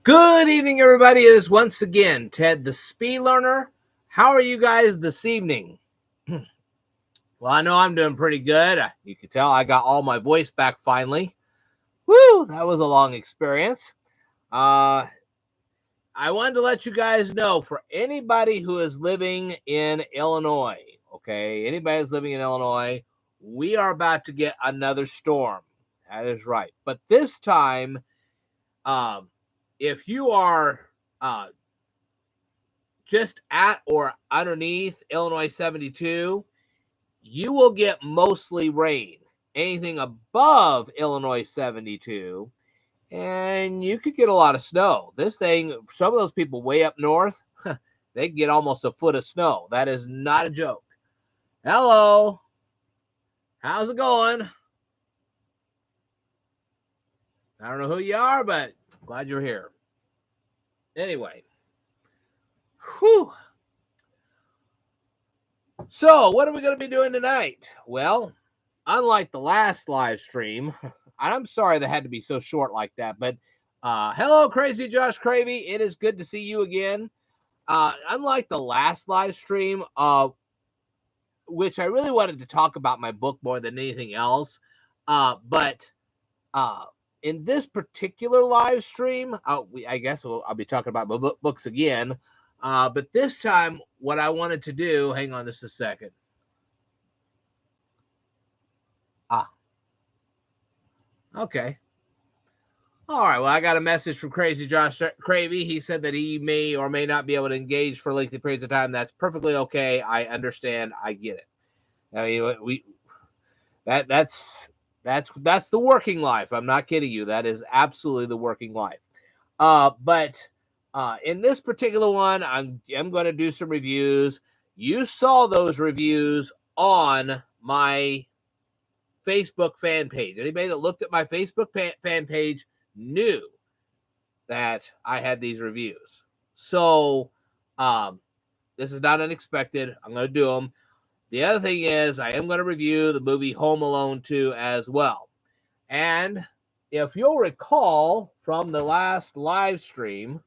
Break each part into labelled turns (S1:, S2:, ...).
S1: Good evening, everybody. It is once again Ted, the Speed Learner. How are you guys this evening? Well, I know I'm doing pretty good. You can tell I got all my voice back finally. Woo, that was a long experience. I wanted to let you guys know, for anybody who is living in Illinois, okay, anybody who's living in Illinois, we are about to get another storm. That is right. But this time, if you are just at or underneath Illinois 72, you will get mostly rain. Anything above Illinois 72, and you could get a lot of snow. This thing, some of those people way up north, they get almost a foot of snow. That is not a joke. Hello. How's it going? I don't know who you are, but glad you're here. Anyway. Whew. So, what are we going to be doing tonight? Well, unlike the last live stream, I'm sorry that had to be so short like that, but hello, Crazy Josh Cravey. It is good to see you again. Unlike the last live stream, which I really wanted to talk about my book more than anything else, but in this particular live stream, I guess I'll be talking about my books again. But this time, what I wanted to do, hang on just a second. Okay. All right. Well, I got a message from Crazy Josh Cravey. He said that he may or may not be able to engage for lengthy periods of time. That's perfectly okay. I understand. I get it. I mean, that's the working life. I'm not kidding you. That is absolutely the working life. But in this particular one, I'm going to do some reviews. You saw those reviews on my Facebook fan page. Anybody that looked at my Facebook fan page knew that I had these reviews. So this is not unexpected. I'm going to do them. The other thing is I am going to review the movie Home Alone 2 as well. And if you'll recall from the last live stream,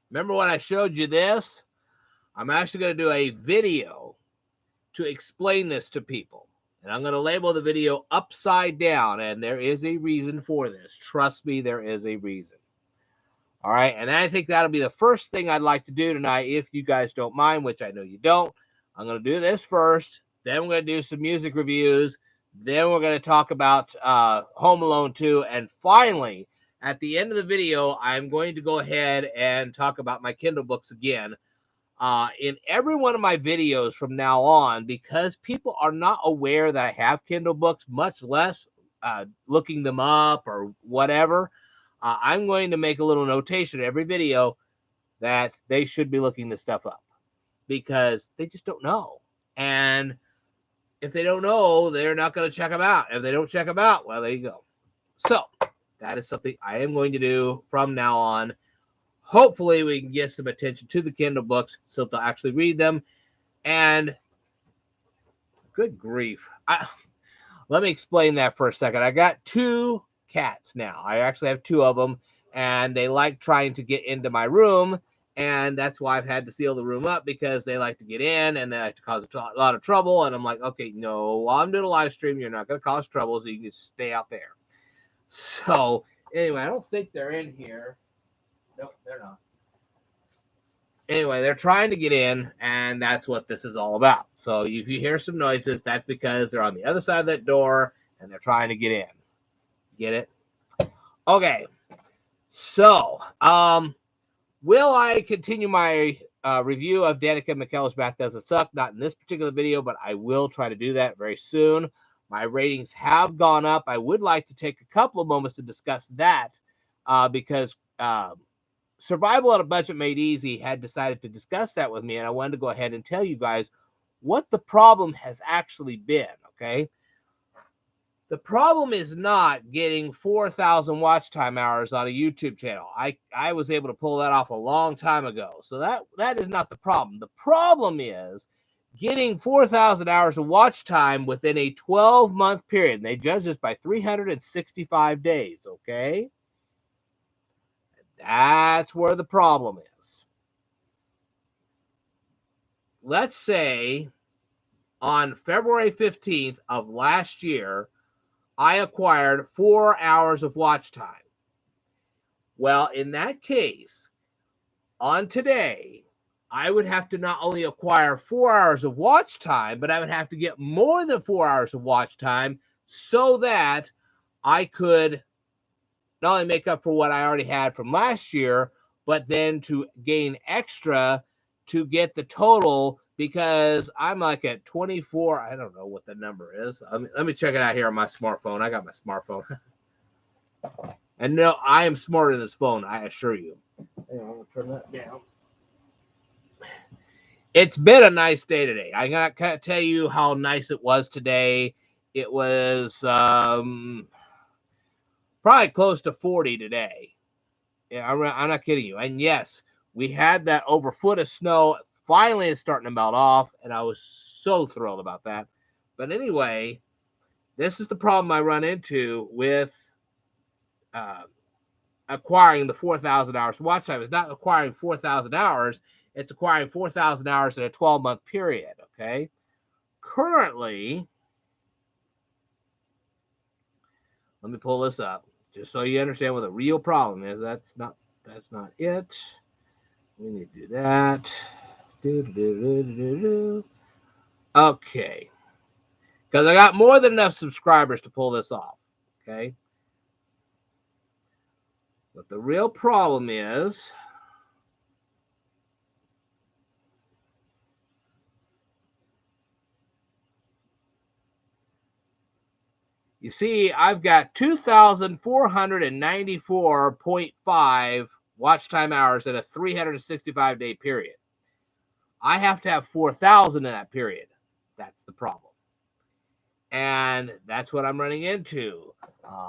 S1: remember when I showed you this? I'm actually going to do a video to explain this to people. And I'm going to label the video upside down. And there is a reason for this. Trust me, there is a reason. All right. And I think that'll be the first thing I'd like to do tonight, if you guys don't mind, which I know you don't. I'm going to do this first. Then we're going to do some music reviews. Then we're going to talk about Home Alone 2. And finally, at the end of the video, I'm going to go ahead and talk about my Kindle books again. In every one of my videos from now on, because people are not aware that I have Kindle books, much less looking them up or whatever, I'm going to make a little notation in every video that they should be looking this stuff up, because they just don't know. And if they don't know, they're not going to check them out. If they don't check them out, well, there you go. So that is something I am going to do from now on. Hopefully we can get some attention to the Kindle books so they'll actually read them. And good grief. Let me explain that for a second. I got 2 cats now. I actually have 2 of them, and they like trying to get into my room. And that's why I've had to seal the room up, because they like to get in and they like to cause a lot of trouble. And I'm like, okay, no, while I'm doing a live stream, you're not going to cause trouble, so you can stay out there. So anyway, I don't think they're in here. Nope, they're not. Anyway, they're trying to get in, and that's what this is all about. So if you hear some noises, that's because they're on the other side of that door, and they're trying to get in. Get it? Okay. So, will I continue my review of Danica McKellar's Math Doesn't Suck? Not in this particular video, but I will try to do that very soon. My ratings have gone up. I would like to take a couple of moments to discuss that because Survival on a Budget Made Easy had decided to discuss that with me, and I wanted to go ahead and tell you guys what the problem has actually been, okay? The problem is not getting 4,000 watch time hours on a YouTube channel. I was able to pull that off a long time ago. So that is not the problem. The problem is getting 4,000 hours of watch time within a 12-month period. And they judge this by 365 days, okay? That's where the problem is. Let's say on February 15th of last year, I acquired 4 hours of watch time. Well, in that case, on today, I would have to not only acquire 4 hours of watch time, but I would have to get more than 4 hours of watch time so that I could not only make up for what I already had from last year, but then to gain extra to get the total, because I'm like at 24. I don't know what the number is. Let me check it out here on my smartphone. I got my smartphone. And no, I am smarter than this phone, I assure you. Hang on, I'm going to turn that down. It's been a nice day today. I got to tell you how nice it was today. It was probably close to 40 today. Yeah, I'm not kidding you. And yes, we had that over foot of snow. Finally, it's starting to melt off, and I was so thrilled about that. But anyway, this is the problem I run into with acquiring the 4,000 hours watch time. It's not acquiring 4,000 hours. It's acquiring 4,000 hours in a 12-month period, okay? Currently, let me pull this up just so you understand what the real problem is. That's not it. We need to do that. Okay. Because I got more than enough subscribers to pull this off, okay? But the real problem is you see, I've got 2,494.5 watch time hours in a 365-day period. I have to have 4,000 in that period. That's the problem. And that's what I'm running into.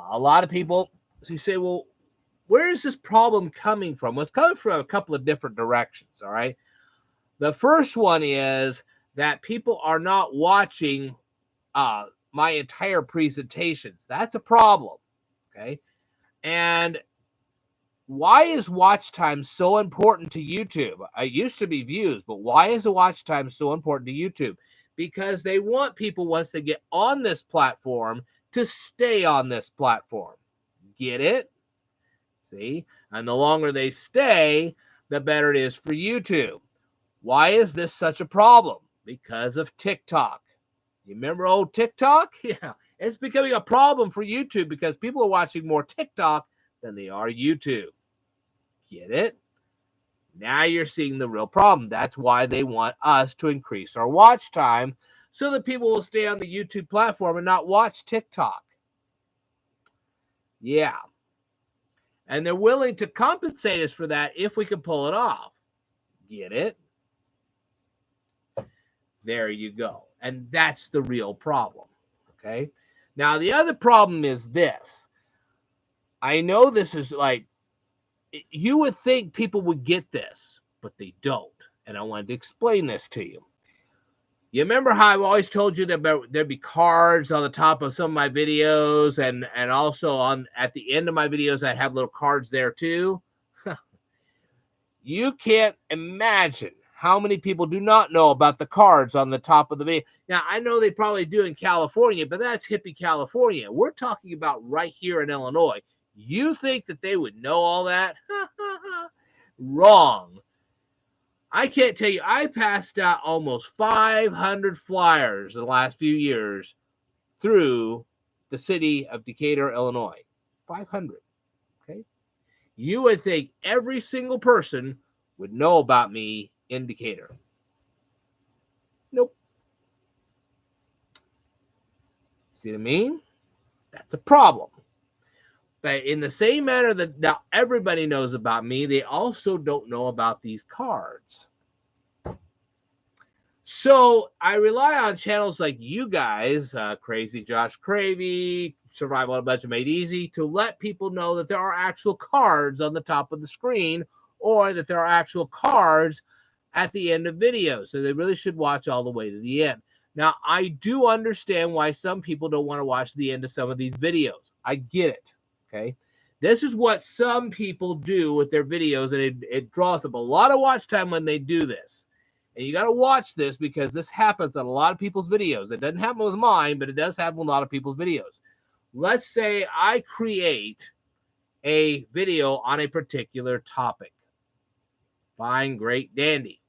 S1: A lot of people, so you say, well, where is this problem coming from? Well, it's coming from a couple of different directions, all right? The first one is that people are not watching my entire presentations. That's a problem, okay? And why is watch time so important to YouTube? It used to be views, but why is the watch time so important to YouTube? Because they want people, once they get on this platform, to stay on this platform. Get it? See? And the longer they stay, the better it is for YouTube. Why is this such a problem? Because of TikTok. You remember old TikTok? Yeah. It's becoming a problem for YouTube because people are watching more TikTok than they are YouTube. Get it? Now you're seeing the real problem. That's why they want us to increase our watch time so that people will stay on the YouTube platform and not watch TikTok. Yeah. And they're willing to compensate us for that if we can pull it off. Get it? There you go. And that's the real problem. Okay? Now, the other problem is this. I know this is like, you would think people would get this, but they don't. And I wanted to explain this to you. You remember how I've always told you that there'd be cards on the top of some of my videos, and also at the end of my videos, I have little cards there too. You can't imagine how many people do not know about the cards on the top of the video. Now, I know they probably do in California, but that's hippie California. We're talking about right here in Illinois. You think that they would know all that? Wrong. I can't tell you, I passed out almost 500 flyers in the last few years through the city of Decatur, Illinois. 500. Okay. You would think every single person would know about me in Decatur. Nope. See what I mean? That's a problem. But in the same manner that now everybody knows about me, they also don't know about these cards. So I rely on channels like you guys, Crazy Josh Cravey, Survival on a Budget Made Easy, to let people know that there are actual cards on the top of the screen, or that there are actual cards at the end of videos. So they really should watch all the way to the end. Now, I do understand why some people don't want to watch the end of some of these videos. I get it, okay? This is what some people do with their videos, and it draws up a lot of watch time when they do this. And you got to watch this because this happens on a lot of people's videos. It doesn't happen with mine, but it does happen with a lot of people's videos. Let's say I create a video on a particular topic. Fine, great, dandy.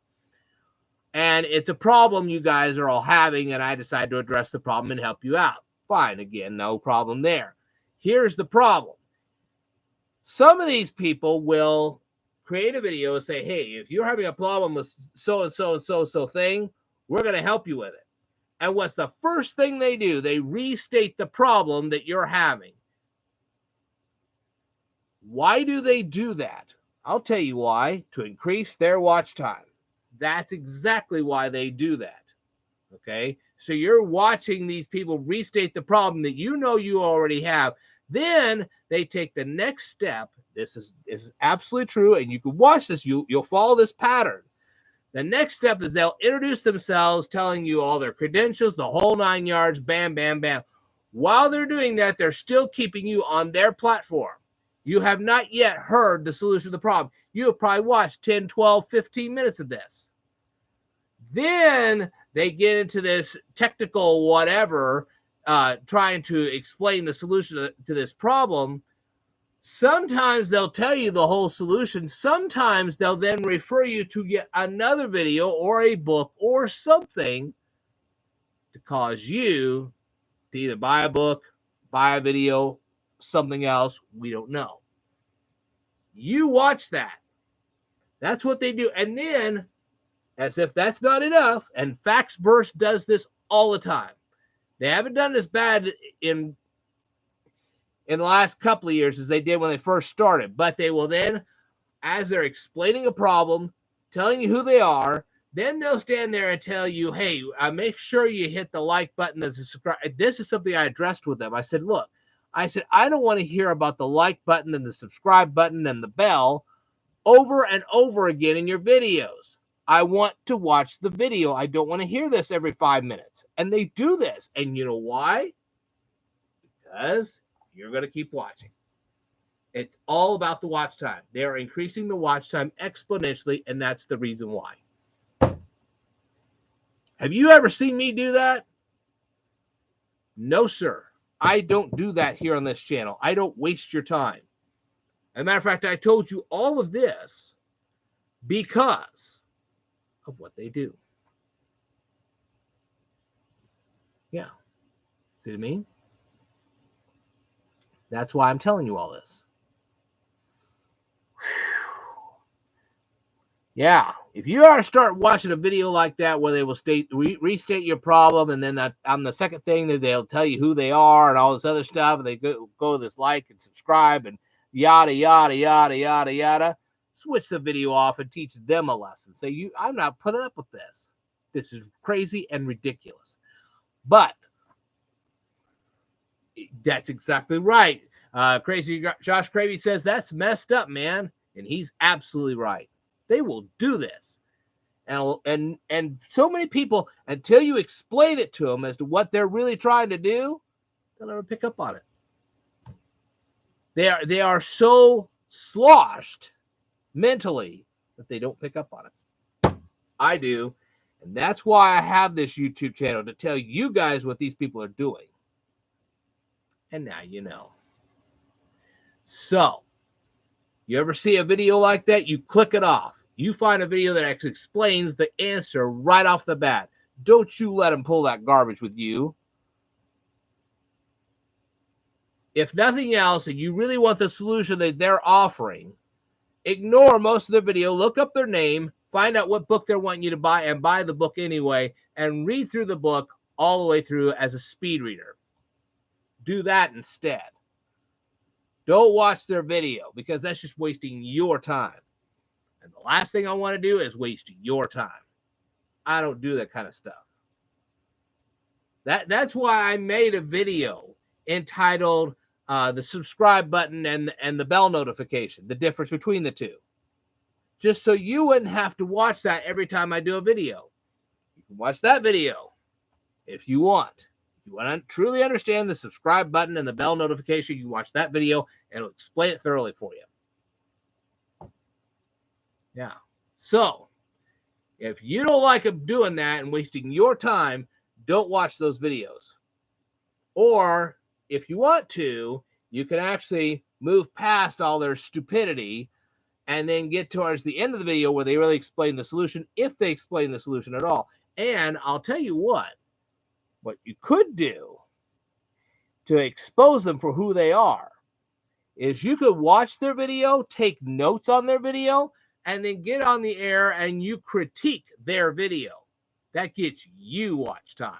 S1: And it's a problem you guys are all having, and I decide to address the problem and help you out. Fine, again, no problem there. Here's the problem. Some of these people will create a video and say, hey, if you're having a problem with so-and-so and so-and-so thing, we're going to help you with it. And what's the first thing they do? They restate the problem that you're having. Why do they do that? I'll tell you why. To increase their watch time. That's exactly why they do that. Okay? So you're watching these people restate the problem that you know you already have. Then they take the next step. This is absolutely true, and you can watch this. You'll follow this pattern. The next step is they'll introduce themselves, telling you all their credentials, the whole 9 yards, bam, bam, bam. While they're doing that, they're still keeping you on their platform. You have not yet heard the solution to the problem. You have probably watched 10, 12, 15 minutes of this. Then they get into this technical whatever, trying to explain the solution to this problem. Sometimes they'll tell you the whole solution. Sometimes they'll then refer you to yet another video or a book or something to cause you to either buy a book, buy a video, something else. We don't know. You watch that. That's what they do. And then, as if that's not enough, and Facts Burst does this all the time. They haven't done this bad in the last couple of years as they did when they first started. But they will then, as they're explaining a problem, telling you who they are, then they'll stand there and tell you, hey, make sure you hit the like button and subscribe. This is something I addressed with them. I said, look, I don't want to hear about the like button and the subscribe button and the bell over and over again in your videos. I want to watch the video. I don't want to hear this every 5 minutes. And they do this. And you know why? Because you're going to keep watching. It's all about the watch time. They are increasing the watch time exponentially, and that's the reason why. Have you ever seen me do that? No, sir. I don't do that here on this channel. I don't waste your time. As a matter of fact, I told you all of this because of what they do. Yeah. See what I mean? That's why I'm telling you all this. Yeah, if you are to start watching a video like that where they will restate your problem, and then on the second thing that they'll tell you who they are and all this other stuff, and they go this like and subscribe and yada yada yada yada yada, switch the video off and teach them a lesson. Say, I'm not putting up with this. This is crazy and ridiculous. But that's exactly right. Crazy Josh Cravey says that's messed up, man, and he's absolutely right. They will do this. And so many people, until you explain it to them as to what they're really trying to do, they'll never pick up on it. They are so sloshed mentally that they don't pick up on it. I do. And that's why I have this YouTube channel, to tell you guys what these people are doing. And now you know. So, you ever see a video like that? You click it off. You find a video that actually explains the answer right off the bat. Don't you let them pull that garbage with you. If nothing else, and you really want the solution that they're offering, ignore most of the video, look up their name, find out what book they're wanting you to buy, and buy the book anyway, and read through the book all the way through as a speed reader. Do that instead. Don't watch their video, because that's just wasting your time. And the last thing I want to do is waste your time. I don't do that kind of stuff. That's why I made a video entitled the subscribe button and the bell notification, the difference between the two. just so you wouldn't have to watch that every time I do a video. You can watch that video if you want. If you want to truly understand the subscribe button and the bell notification, you can watch that video and it'll explain it thoroughly for you. Yeah. So, if you don't like doing that and wasting your time, don't watch those videos. Or if you want to, you can actually move past all their stupidity and then get towards the end of the video where they really explain the solution, if they explain the solution at all. And I'll tell you what you could do to expose them for who they are is you could watch their video, take notes on their video, and then get on the air and you critique their video. That gets you watch time.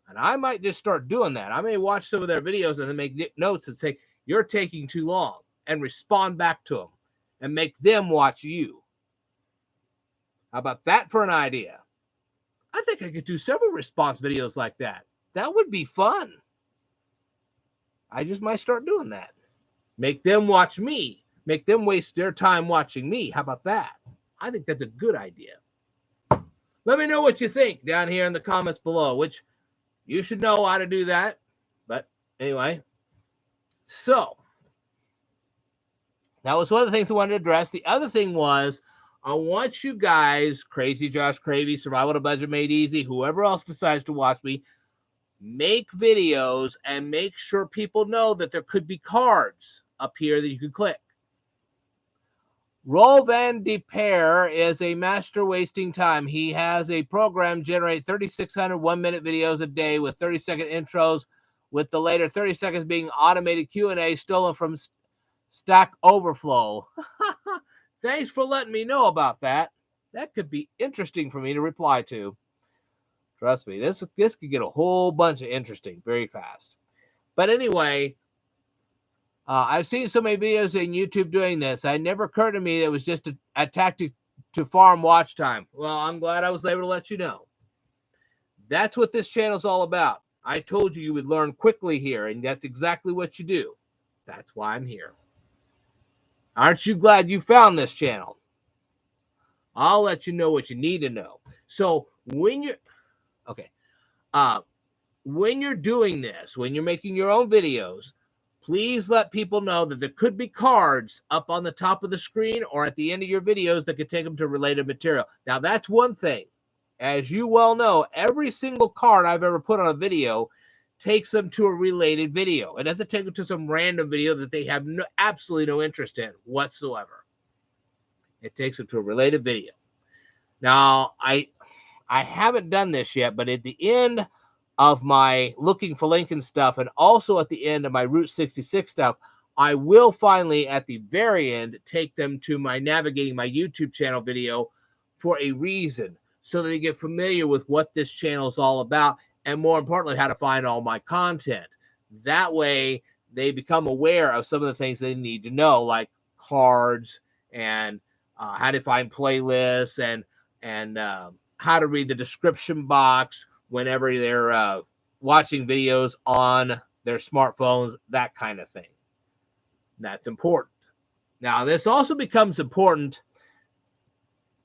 S1: And I might just start doing that. I may watch some of their videos and then make notes and say, you're taking too long, and respond back to them and make them watch you. How about that for an idea? I think I could do several response videos like that. That would be fun. I just might start doing that. Make them watch me. Make them waste their time watching me. How about that? I think that's a good idea. Let me know what you think down here in the comments below, which you should know how to do that. But anyway, so that was one of the things I wanted to address. The other thing was, I want you guys, Crazy Josh Cravey, Survival to Budget Made Easy, whoever else decides to watch me, make videos and make sure people know that there could be cards up here that you can click. Roel Van de Peer is a master wasting time. He has a program generate 3,600 one-minute videos a day with 30-second intros, with the later 30 seconds being automated Q&A stolen from Stack Overflow. Thanks for letting me know about that. That could be interesting for me to reply to. Trust me, this could get a whole bunch of interesting very fast. But anyway, I've seen so many videos on YouTube doing this. It never occurred to me that it was just a tactic to farm watch time. Well, I'm glad I was able to let you know. That's what this channel is all about. I told you would learn quickly here, and that's exactly what you do. That's why I'm here. Aren't you glad you found this channel? I'll let you know what you need to know. So when you're doing this, when you're making your own videos, please let people know that there could be cards up on the top of the screen or at the end of your videos that could take them to related material. Now, that's one thing. As you well know, every single card I've ever put on a video takes them to a related video. It doesn't take them to some random video that they have absolutely no interest in whatsoever. It takes them to a related video. Now, I haven't done this yet, but at the end of my looking for Lincoln stuff, and also at the end of my Route 66 stuff, I will finally, at the very end, take them to my navigating my YouTube channel video for a reason, so that they get familiar with what this channel is all about, and more importantly, how to find all my content. That way, they become aware of some of the things they need to know, like cards and how to find playlists and how to read the description box whenever they're watching videos on their smartphones, that kind of thing. That's important. Now, this also becomes important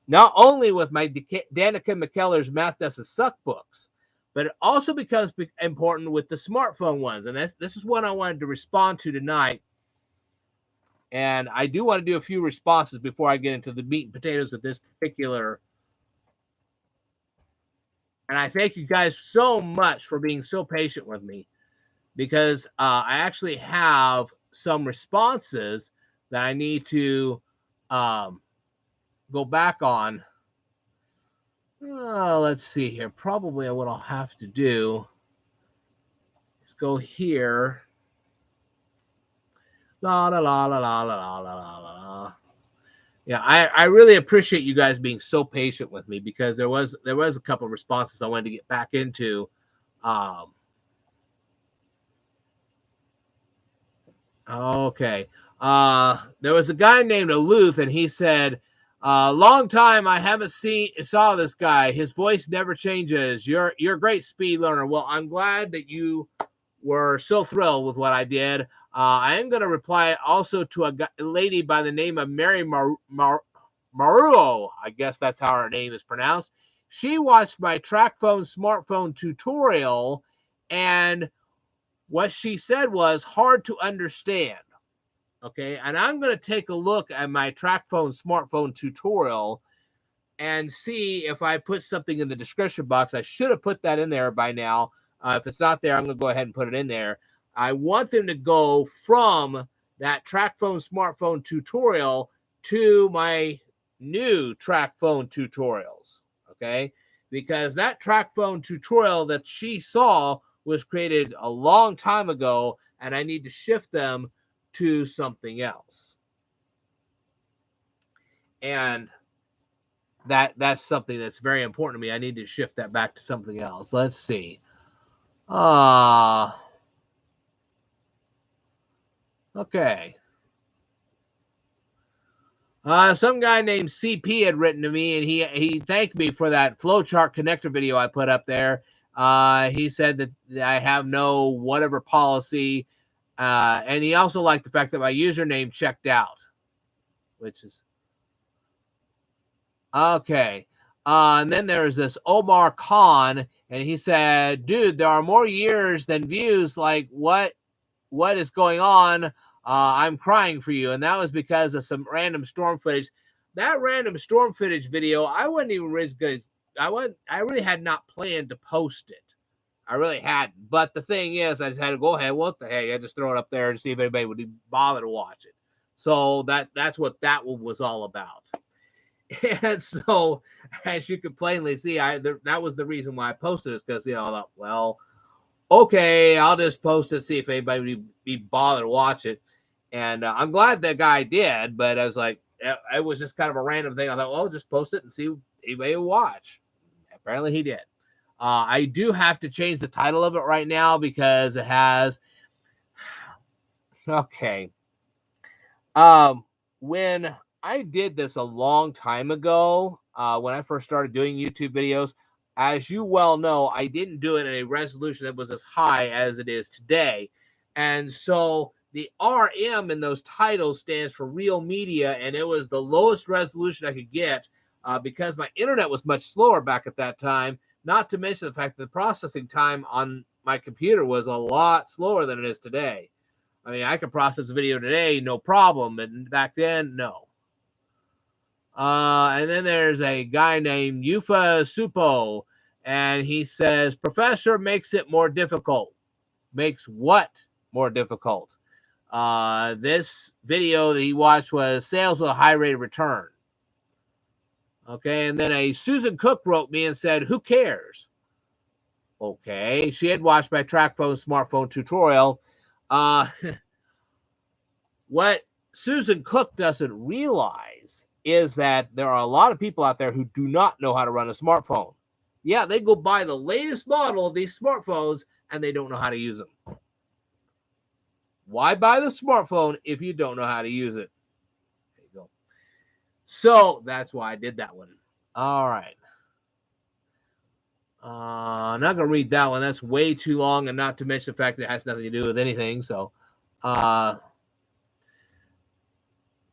S1: not only with my Danica McKellar's Math Doesn't Suck books, but it also becomes important with the smartphone ones. And this is what I wanted to respond to tonight. And I do want to do a few responses before I get into the meat and potatoes of this particular. And I thank you guys so much for being so patient with me, because I actually have some responses that I need to go back on. Let's see here. Probably what I'll have to do is go here. La la la la la la la la la. Yeah, I really appreciate you guys being so patient with me, because there was a couple of responses I wanted to get back into. Okay. There was a guy named Aluth, and he said, long time I haven't saw this guy. His voice never changes. You're a great speed learner. Well, I'm glad that you were so thrilled with what I did. I am going to reply also to a lady by the name of Mary Maruo, I guess that's how her name is pronounced. She watched my TrackPhone smartphone tutorial, and what she said was hard to understand. Okay, and I'm going to take a look at my TrackPhone smartphone tutorial and see if I put something in the description box. I should have put that in there by now. If it's not there, I'm going to go ahead and put it in there. I want them to go from that TrackPhone smartphone tutorial to my new TrackPhone tutorials, okay? Because that TrackPhone tutorial that she saw was created a long time ago, and I need to shift them to something else. And that's something that's very important to me. I need to shift that back to something else. Let's see. Okay. Some guy named CP had written to me, and he thanked me for that flowchart connector video I put up there. He said that I have no whatever policy, and he also liked the fact that my username checked out, which is okay. And then there's this Omar Khan, and he said, "Dude, there are more years than views. Like, what is going on? I'm crying for you." And that was because of some random storm footage. That random storm footage video, I wasn't even really good. I really had not planned to post it. I really hadn't. But the thing is, I just had to go ahead. What the heck? I just throw it up there to see if anybody would bother to watch it. So that's what that one was all about. And so, as you can plainly see, that was the reason why I posted this, because, I thought, well, okay, I'll just post it, see if anybody would be bothered to watch it. And I'm glad that guy did, but I was like, it was just kind of a random thing. I thought, well, just post it and see if anybody will watch. Apparently he did. I do have to change the title of it right now because it has, okay. When I did this a long time ago, when I first started doing YouTube videos, as you well know, I didn't do it in a resolution that was as high as it is today. And so the RM in those titles stands for real media, and it was the lowest resolution I could get because my internet was much slower back at that time, not to mention the fact that the processing time on my computer was a lot slower than it is today. I mean, I can process a video today, no problem, and back then, no. And then there's a guy named Yufa Supo, and he says, "Professor makes it more difficult." Makes what more difficult? This video that he watched was sales with a high rate of return. Okay, and then a Susan Cook wrote me and said, "Who cares?" Okay, she had watched my TrackPhone smartphone tutorial. What Susan Cook doesn't realize is that there are a lot of people out there who do not know how to run a smartphone. Yeah, they go buy the latest model of these smartphones and they don't know how to use them. Why buy the smartphone if you don't know how to use it? There you go. So that's why I did that one. All right. I'm not going to read that one. That's way too long, and not to mention the fact that it has nothing to do with anything. So,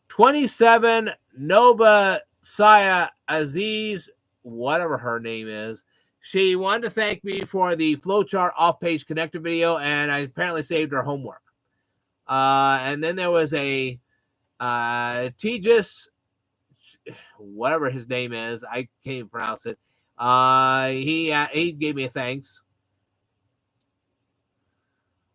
S1: 27 Nova Saya Aziz, whatever her name is, she wanted to thank me for the flowchart off-page connector video, and I apparently saved her homework. And then there was a Tejas, whatever his name is, I can't even pronounce it. He gave me a thanks.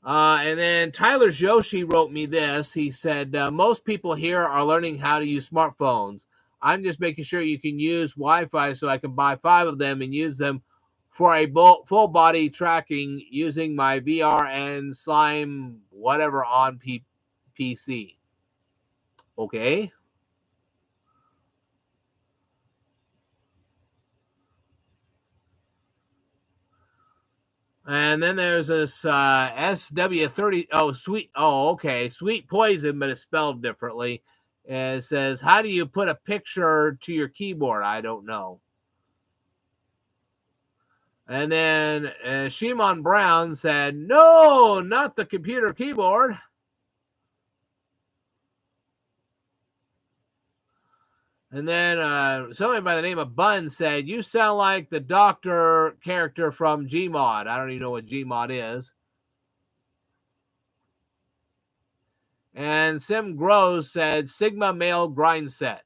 S1: And then Tyler Joshi wrote me this. He said, most people here are learning how to use smartphones. I'm just making sure you can use Wi-Fi so I can buy 5 of them and use them for a full body tracking using my VR and Slime whatever on PC. Okay. And then there's this SW30. Oh, sweet. Oh, okay. Sweet Poison, but it's spelled differently. And it says, how do you put a picture to your keyboard? I don't know. And then Shimon Brown said, no, not the computer keyboard. And then somebody by the name of Bun said, "You sound like the doctor character from Gmod." I don't even know what Gmod is. And Sim Grows said, "Sigma male grind set."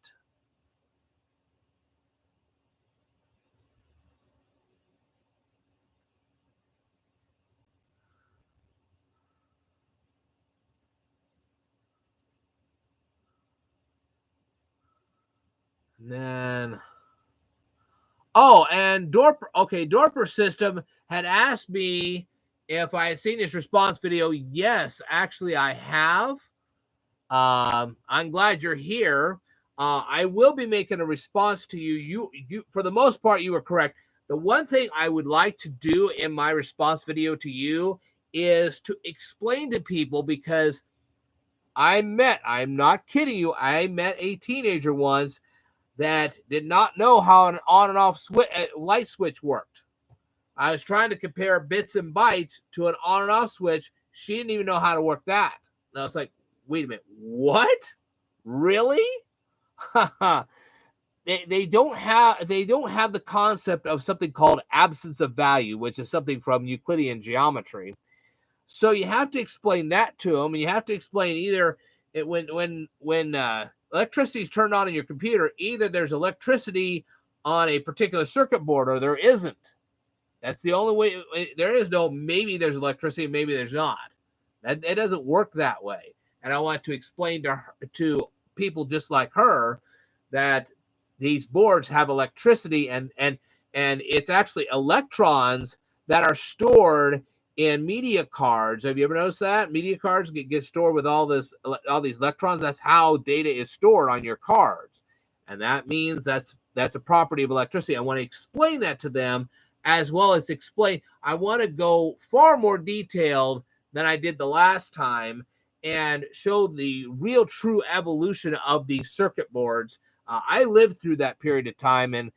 S1: And then, oh, and Dorper, okay, Dorper System had asked me if I had seen his response video. Yes, actually, I have. I'm glad you're here. I will be making a response to you. You, for the most part, you were correct. The one thing I would like to do in my response video to you is to explain to people, because I'm not kidding you, I met a teenager once that did not know how an on and off light switch worked. I was trying to compare bits and bytes to an on and off switch. She didn't even know how to work that. And I was like, wait a minute, what? Really? they don't have the concept of something called absence of value, which is something from Euclidean geometry. So you have to explain that to them, and you have to explain either when electricity is turned on in your computer, either there's electricity on a particular circuit board or there isn't. That's the only way. There is no maybe there's electricity, maybe there's not. It doesn't work that way. And I want to explain to people just like her that these boards have electricity, and it's actually electrons that are stored in media cards. Have you ever noticed that media cards get stored with all these electrons? That's how data is stored on your cards, and that means that's a property of electricity. I want to explain that to them, as well as explain. I want to go far more detailed than I did the last time and show the real true evolution of these circuit boards. I lived through that period of time, and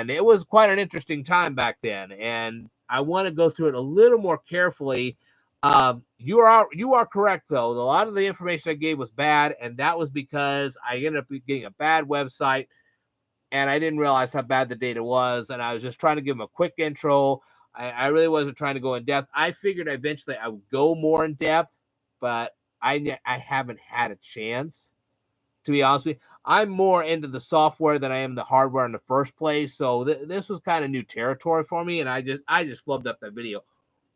S1: it was quite an interesting time back then. And I want to go through it a little more carefully. You are correct, though. A lot of the information I gave was bad, and that was because I ended up getting a bad website, and I didn't realize how bad the data was. And I was just trying to give them a quick intro. I really wasn't trying to go in depth. I figured eventually I would go more in depth, but I haven't had a chance, to be honest with you. I'm more into the software than I am the hardware in the first place. So this was kind of new territory for me, and I just flubbed up that video.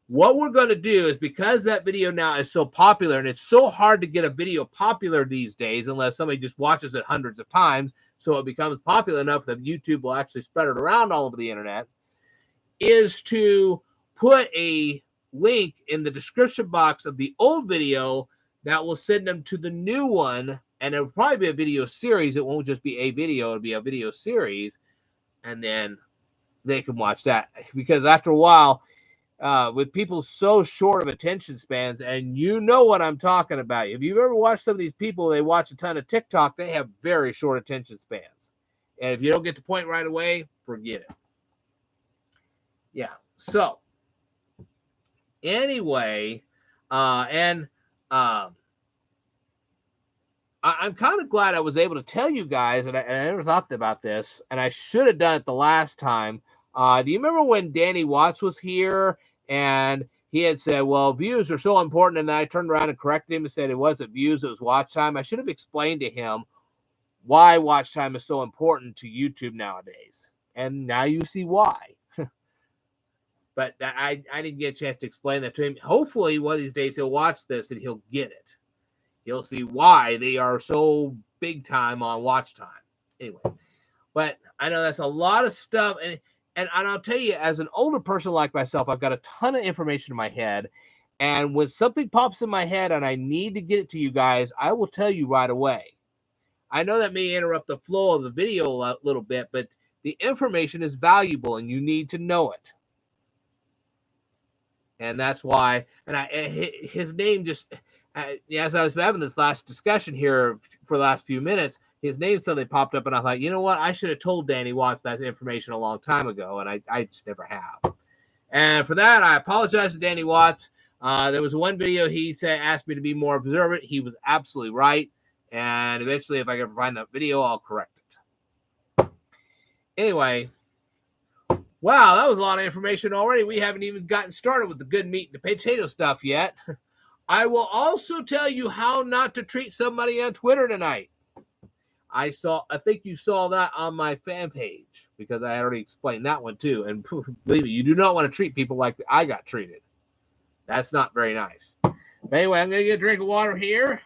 S1: What we're going to do is, because that video now is so popular, and it's so hard to get a video popular these days unless somebody just watches it hundreds of times, so it becomes popular enough that YouTube will actually spread it around all over the internet, is to put a link in the description box of the old video that will send them to the new one. And it'll probably be a video series. It won't just be a video, it'll be a video series. And then they can watch that. Because after a while, with people so short of attention spans, and you know what I'm talking about. If you've ever watched some of these people, they watch a ton of TikTok, they have very short attention spans. And if you don't get the point right away, forget it. Yeah. So anyway, I'm kind of glad I was able to tell you guys, and I never thought about this, and I should have done it the last time. Do you remember when Danny Watts was here and he had said, well, views are so important, and then I turned around and corrected him and said it wasn't views, it was watch time? I should have explained to him why watch time is so important to YouTube nowadays, and now you see why. But I didn't get a chance to explain that to him. Hopefully one of these days he'll watch this and he'll get it. You'll see why they are so big time on watch time. Anyway, but I know that's a lot of stuff. And I'll tell you, as an older person like myself, I've got a ton of information in my head. And when something pops in my head and I need to get it to you guys, I will tell you right away. I know that may interrupt the flow of the video a little bit, but the information is valuable and you need to know it. And that's why, his name just, as I was having this last discussion here for the last few minutes, his name suddenly popped up, and I thought, you know what? I should have told Danny Watts that information a long time ago, and I just never have. And for that, I apologize to Danny Watts. There was one video he asked me to be more observant. He was absolutely right. And eventually, if I can find that video, I'll correct it. Anyway, wow, that was a lot of information already. We haven't even gotten started with the good meat and the potato stuff yet. I will also tell you how not to treat somebody on Twitter tonight. I think you saw that on my fan page because I already explained that one too. And believe me, you do not want to treat people like I got treated. That's not very nice. But anyway, I'm going to get a drink of water here,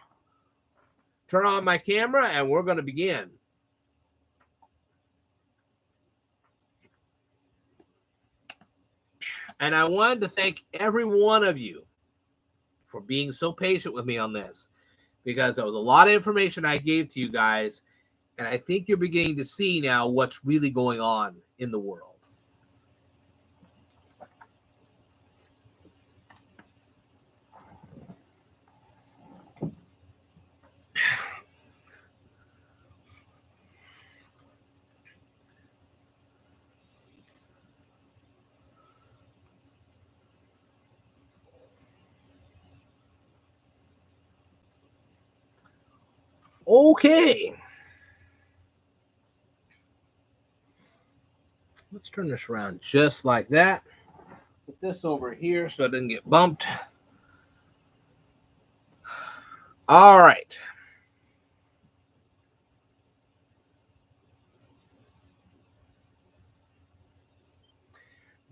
S1: turn on my camera, and we're going to begin. And I wanted to thank every one of you for being so patient with me on this, because there was a lot of information I gave to you guys, and I think you're beginning to see now what's really going on in the world. Okay. Let's turn this around just like that. Put this over here so it doesn't get bumped. All right.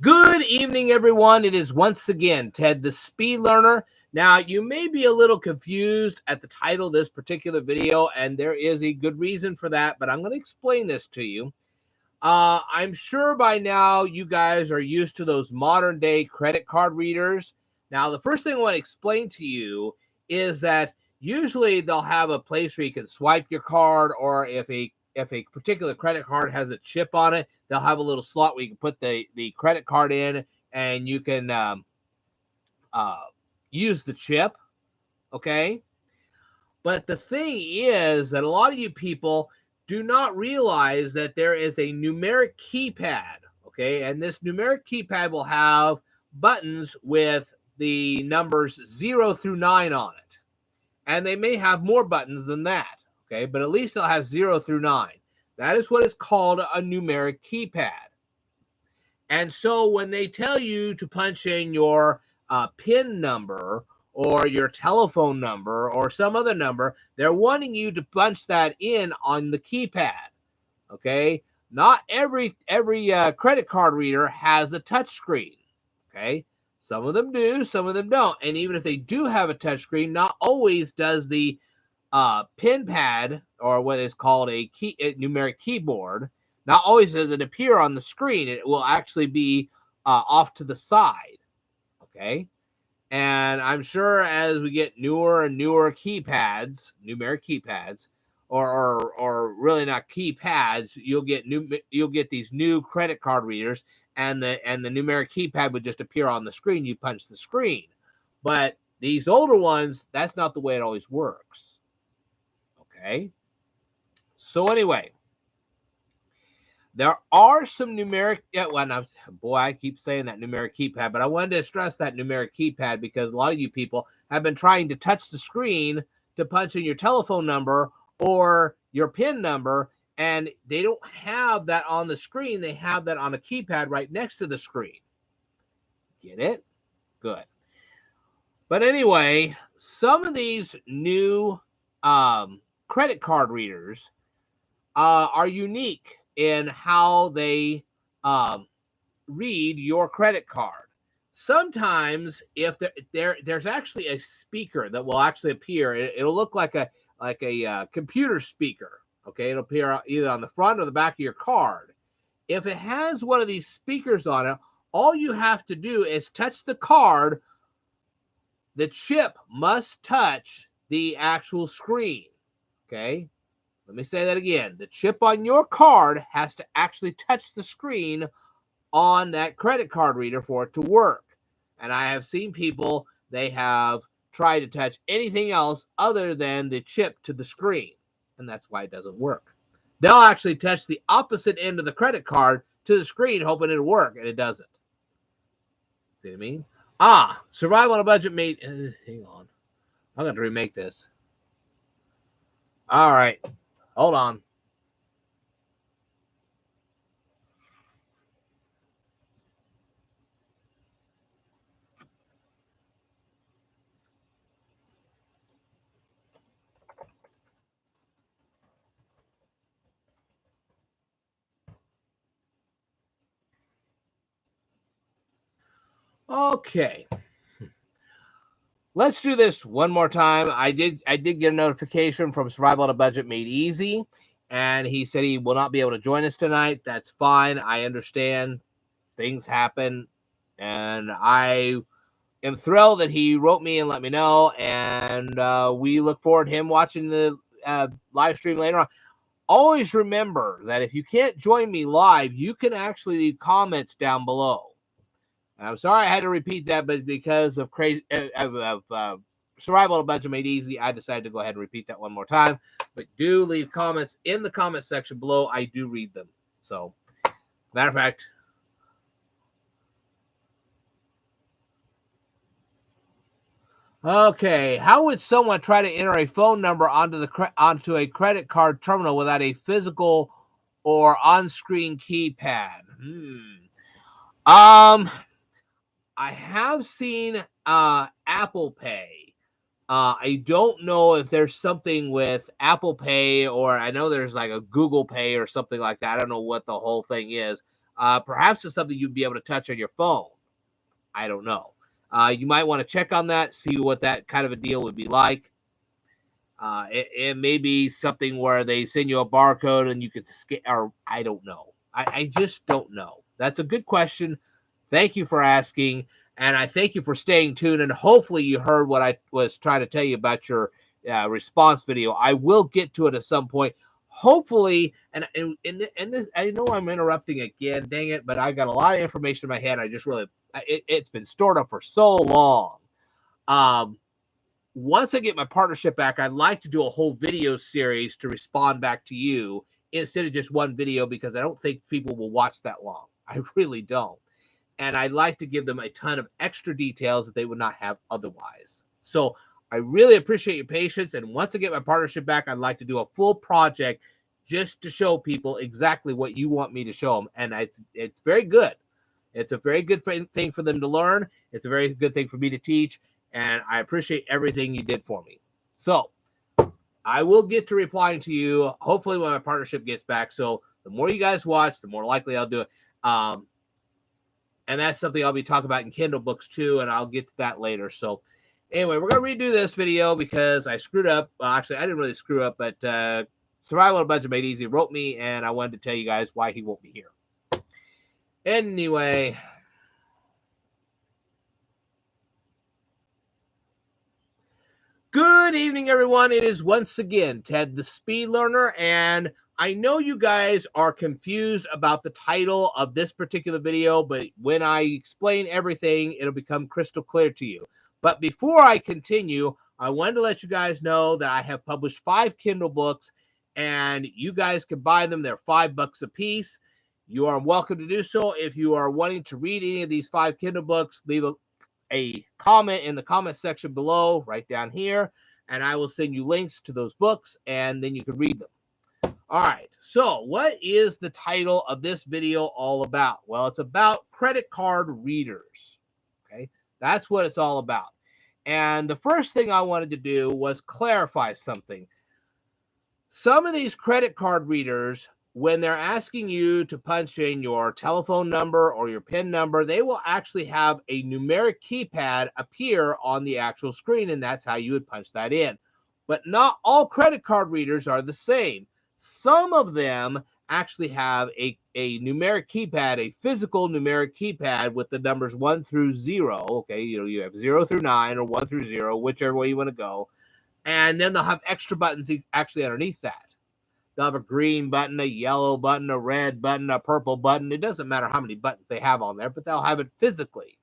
S1: Good evening, everyone. It is once again Ted, the Speed Learner. Now, you may be a little confused at the title of this particular video, and there is a good reason for that, but I'm going to explain this to you. I'm sure by now you guys are used to those modern day credit card readers. Now, the first thing I want to explain to you is that usually they'll have a place where you can swipe your card, or if a particular credit card has a chip on it, they'll have a little slot where you can put the credit card in, and you can use the chip. Okay. But the thing is that a lot of you people do not realize that there is a numeric keypad, okay? And this numeric keypad will have buttons with the numbers 0 through 9 on it. And they may have more buttons than that, okay? But at least they'll have 0 through 9. That is what is called a numeric keypad. And so when they tell you to punch in your PIN number or your telephone number or some other number, they're wanting you to punch that in on the keypad. Okay, not every credit card reader has a touch screen. Okay, some of them do, some of them don't. And even if they do have a touch screen, not always does the PIN pad, or what is called a numeric keyboard, not always does it appear on the screen. It will actually be off to the side. Okay. And I'm sure as we get newer and newer keypads, numeric keypads, or really not keypads, you'll get these new credit card readers, and the numeric keypad would just appear on the screen. You punch the screen. But these older ones, that's not the way it always works. Okay. So anyway, there are some numeric, I keep saying that numeric keypad, but I wanted to stress that numeric keypad because a lot of you people have been trying to touch the screen to punch in your telephone number or your PIN number, and they don't have that on the screen. They have that on a keypad right next to the screen. Get it? Good. But anyway, some of these new credit card readers are unique in how they read your credit card. Sometimes, if there's actually a speaker that will actually appear, it'll look like a computer speaker. Okay, it'll appear either on the front or the back of your card. If it has one of these speakers on it, all you have to do is touch the card. The chip must touch the actual screen. Okay. Let me say that again. The chip on your card has to actually touch the screen on that credit card reader for it to work. And I have seen people, they have tried to touch anything else other than the chip to the screen. And that's why it doesn't work. They'll actually touch the opposite end of the credit card to the screen, hoping it'll work, and it doesn't. See what I mean? Survival on a budget made. Hang on. I'm going to remake this. All right. Hold on. Okay. Let's do this one more time. I did get a notification from Survival on a Budget Made Easy, and he said he will not be able to join us tonight. That's fine. I understand. Things happen, and I am thrilled that he wrote me and let me know, and we look forward to him watching the live stream later on. Always remember that if you can't join me live, you can actually leave comments down below. And I'm sorry I had to repeat that, but because of crazy Survival on a Budget Made Easy, I decided to go ahead and repeat that one more time. But do leave comments in the comment section below. I do read them. So, matter of fact, okay. How would someone try to enter a phone number onto a credit card terminal without a physical or on-screen keypad? I have seen Apple Pay. I don't know if there's something with Apple Pay, or I know there's like a Google Pay or something like that. I don't know what the whole thing is. Perhaps it's something you'd be able to touch on your phone. I don't know. You might want to check on that, see what that kind of a deal would be like. It may be something where they send you a barcode and you could scan, or I don't know. I just don't know. That's a good question. Thank you for asking, and I thank you for staying tuned, and hopefully you heard what I was trying to tell you about your response video. I will get to it at some point. Hopefully, and this, I know I'm interrupting again, dang it, but I got a lot of information in my head. I just really, it's been stored up for so long. Once I get my partnership back, I'd like to do a whole video series to respond back to you instead of just one video, because I don't think people will watch that long. I really don't. And I'd like to give them a ton of extra details that they would not have otherwise. So I really appreciate your patience. And once I get my partnership back, I'd like to do a full project just to show people exactly what you want me to show them. And it's very good. It's a very good thing for them to learn. It's a very good thing for me to teach. And I appreciate everything you did for me. So I will get to replying to you, hopefully when my partnership gets back. So the more you guys watch, the more likely I'll do it. And that's something I'll be talking about in Kindle Books too, and I'll get to that later. So anyway, we're going to redo this video because I screwed up. Well, actually, I didn't really screw up, but Survival on a Budget Made Easy wrote me, and I wanted to tell you guys why he won't be here. Anyway. Good evening, everyone. It is once again Ted the Speed Learner, and I know you guys are confused about the title of this particular video, but when I explain everything, it'll become crystal clear to you. But before I continue, I wanted to let you guys know that I have published 5 Kindle books, and you guys can buy them. They're $5 a piece. You are welcome to do so. If you are wanting to read any of these 5 Kindle books, leave a comment in the comment section below, right down here, and I will send you links to those books, and then you can read them. All right, so what is the title of this video all about? Well, it's about credit card readers. Okay, that's what it's all about. And the first thing I wanted to do was clarify something. Some of these credit card readers, when they're asking you to punch in your telephone number or your PIN number, they will actually have a numeric keypad appear on the actual screen, and that's how you would punch that in. But not all credit card readers are the same. Some of them actually have a numeric keypad, a physical numeric keypad with the numbers 1 through 0. Okay, you have 0 through 9 or 1 through 0, whichever way you want to go. And then they'll have extra buttons actually underneath that. They'll have a green button, a yellow button, a red button, a purple button. It doesn't matter how many buttons they have on there, but they'll have it physically.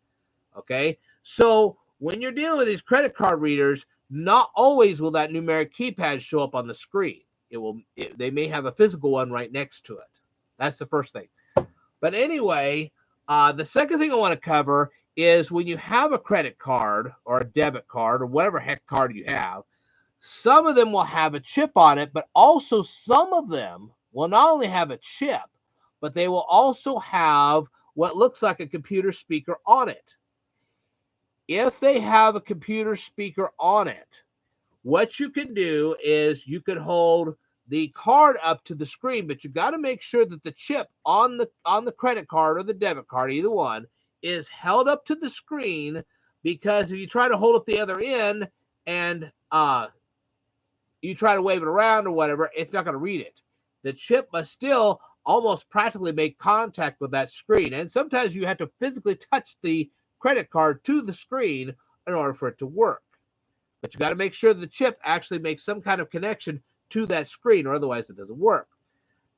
S1: Okay? So when you're dealing with these credit card readers, not always will that numeric keypad show up on the screen. They may have a physical one right next to it. That's the first thing. But anyway, the second thing I want to cover is when you have a credit card or a debit card or whatever heck card you have, some of them will have a chip on it, but also some of them will not only have a chip, but they will also have what looks like a computer speaker on it. If they have a computer speaker on it, what you can do is you could hold the card up to the screen, but you got to make sure that the chip on the credit card or the debit card, either one, is held up to the screen, because if you try to hold up the other end and you try to wave it around or whatever, it's not going to read it. The chip must still almost practically make contact with that screen. And sometimes you have to physically touch the credit card to the screen in order for it to work. But you got to make sure the chip actually makes some kind of connection to that screen, or otherwise it doesn't work.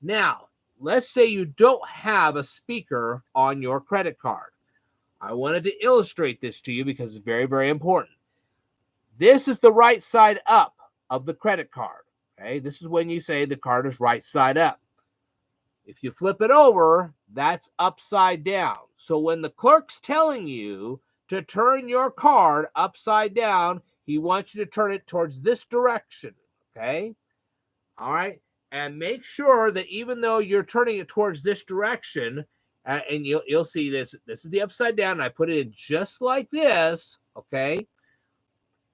S1: Now, let's say you don't have a speaker on your credit card. I wanted to illustrate this to you because it's very, very important. This is the right side up of the credit card. Okay, this is when you say the card is right side up. If you flip it over, that's upside down. So when the clerk's telling you to turn your card upside down, he wants you to turn it towards this direction. Okay, all right, and make sure that even though you're turning it towards this direction, and you'll see this is the upside down, and I put it in just like this. Okay,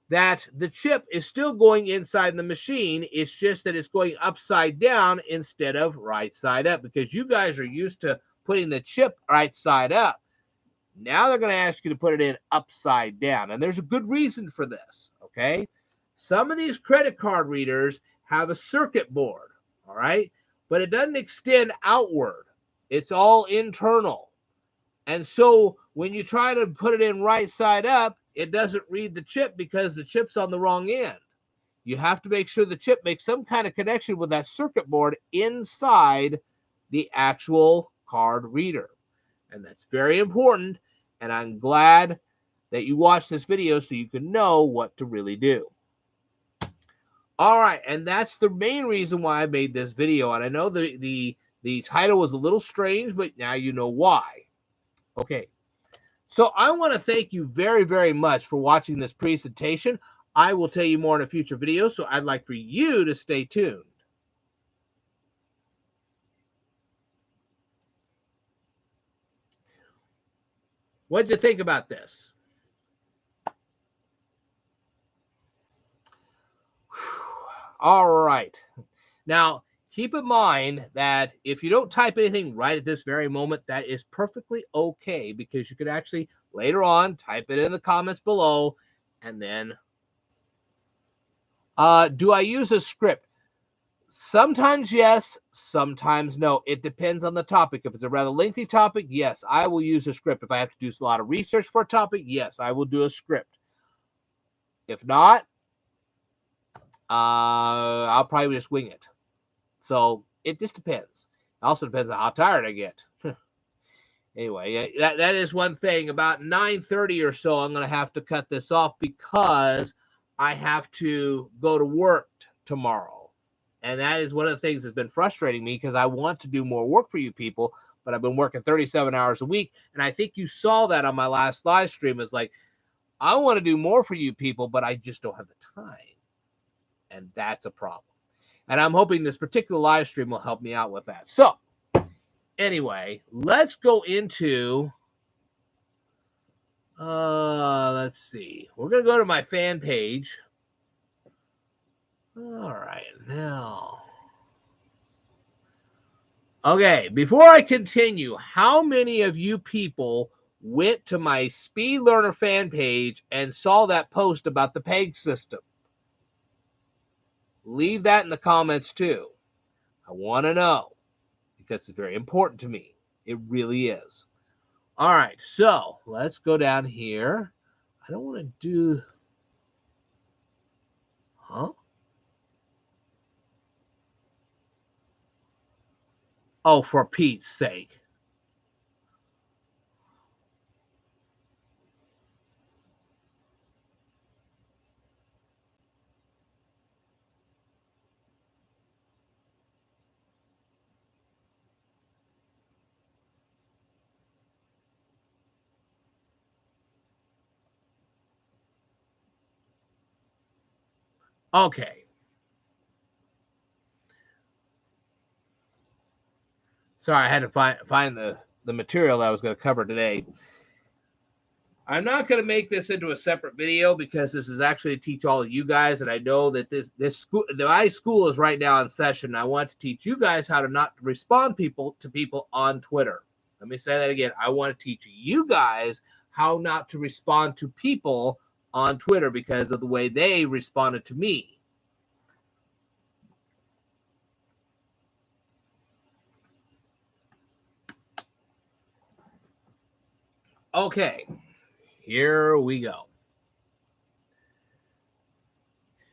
S1: that the chip is still going inside the machine. It's just that it's going upside down instead of right side up, because you guys are used to putting the chip right side up. Now they're going to ask you to put it in upside down, and there's a good reason for this. Okay, some of these credit card readers have a circuit board, all right, but it doesn't extend outward. It's all internal. And so when you try to put it in right side up, it doesn't read the chip because the chip's on the wrong end. You have to make sure the chip makes some kind of connection with that circuit board inside the actual card reader. And that's very important. And I'm glad that you watched this video so you can know what to really do. All right. And that's the main reason why I made this video. And I know the title was a little strange, but now you know why. Okay. So I want to thank you very, very much for watching this presentation. I will tell you more in a future video, so I'd like for you to stay tuned. What did you think about this? All right. Now, keep in mind that if you don't type anything right at this very moment, that is perfectly okay, because you could actually later on type it in the comments below. And then, do I use a script? Sometimes yes, sometimes no. It depends on the topic. If it's a rather lengthy topic, yes, I will use a script. If I have to do a lot of research for a topic, yes, I will do a script. If not, I'll probably just wing it. So it just depends. It also depends on how tired I get. Anyway, that is one thing. About 9:30 or so, I'm going to have to cut this off because I have to go to work tomorrow. And that is one of the things that's been frustrating me, because I want to do more work for you people, but I've been working 37 hours a week. And I think you saw that on my last live stream. It's like, I want to do more for you people, but I just don't have the time. And that's a problem. And I'm hoping this particular live stream will help me out with that. So, anyway, let's go into, let's see. We're going to go to my fan page. All right, now. Okay, before I continue, how many of you people went to my Speed Learner fan page and saw that post about the PEG system? Leave that in the comments too. I want to know, because it's very important to me. It really is. All right, so let's go down here. I don't want to do... Huh? Oh, for Pete's sake. Okay. Sorry, I had to find the material that I was going to cover today. I'm not going to make this into a separate video, because this is actually to teach all of you guys. And I know that my school is right now in session. I want to teach you guys how to not respond to people on Twitter. Let me say that again. I want to teach you guys how not to respond to people on Twitter because of the way they responded to me. Okay, here we go.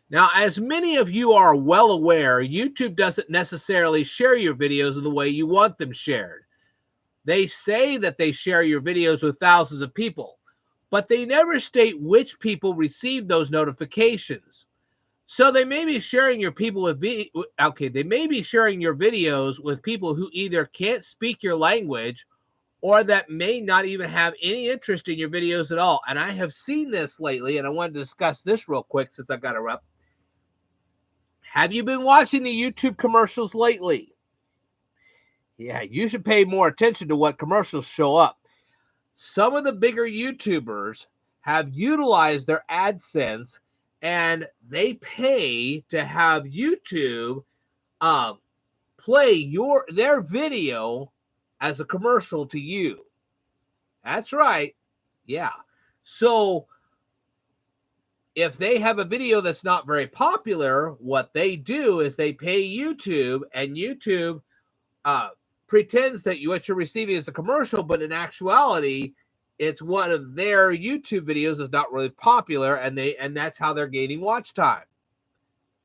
S1: Now, as many of you are well aware, YouTube doesn't necessarily share your videos in the way you want them shared. They say that they share your videos with thousands of people, but they never state which people receive those notifications. So they may be sharing your people with they may be sharing your videos with people who either can't speak your language or that may not even have any interest in your videos at all. And I have seen this lately, and I want to discuss this real quick since I've got her up. Have you been watching the YouTube commercials lately? Yeah, you should pay more attention to what commercials show up. Some of the bigger YouTubers have utilized their AdSense and they pay to have YouTube play their video as a commercial to you. That's right. Yeah. So if they have a video that's not very popular, what they do is they pay YouTube, and YouTube pretends that what you're receiving is a commercial, but in actuality, it's one of their YouTube videos that's not really popular, and that's how they're gaining watch time.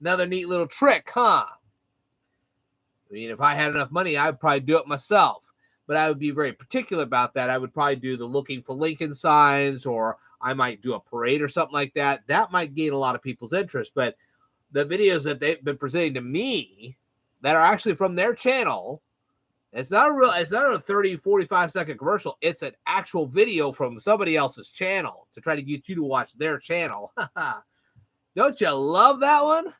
S1: Another neat little trick, huh? I mean, if I had enough money, I'd probably do it myself, but I would be very particular about that. I would probably do the looking for Lincoln signs, or I might do a parade or something like that. That might gain a lot of people's interest, but the videos that they've been presenting to me that are actually from their channel, it's not a 30, 45-second commercial. It's an actual video from somebody else's channel to try to get you to watch their channel. Don't you love that one?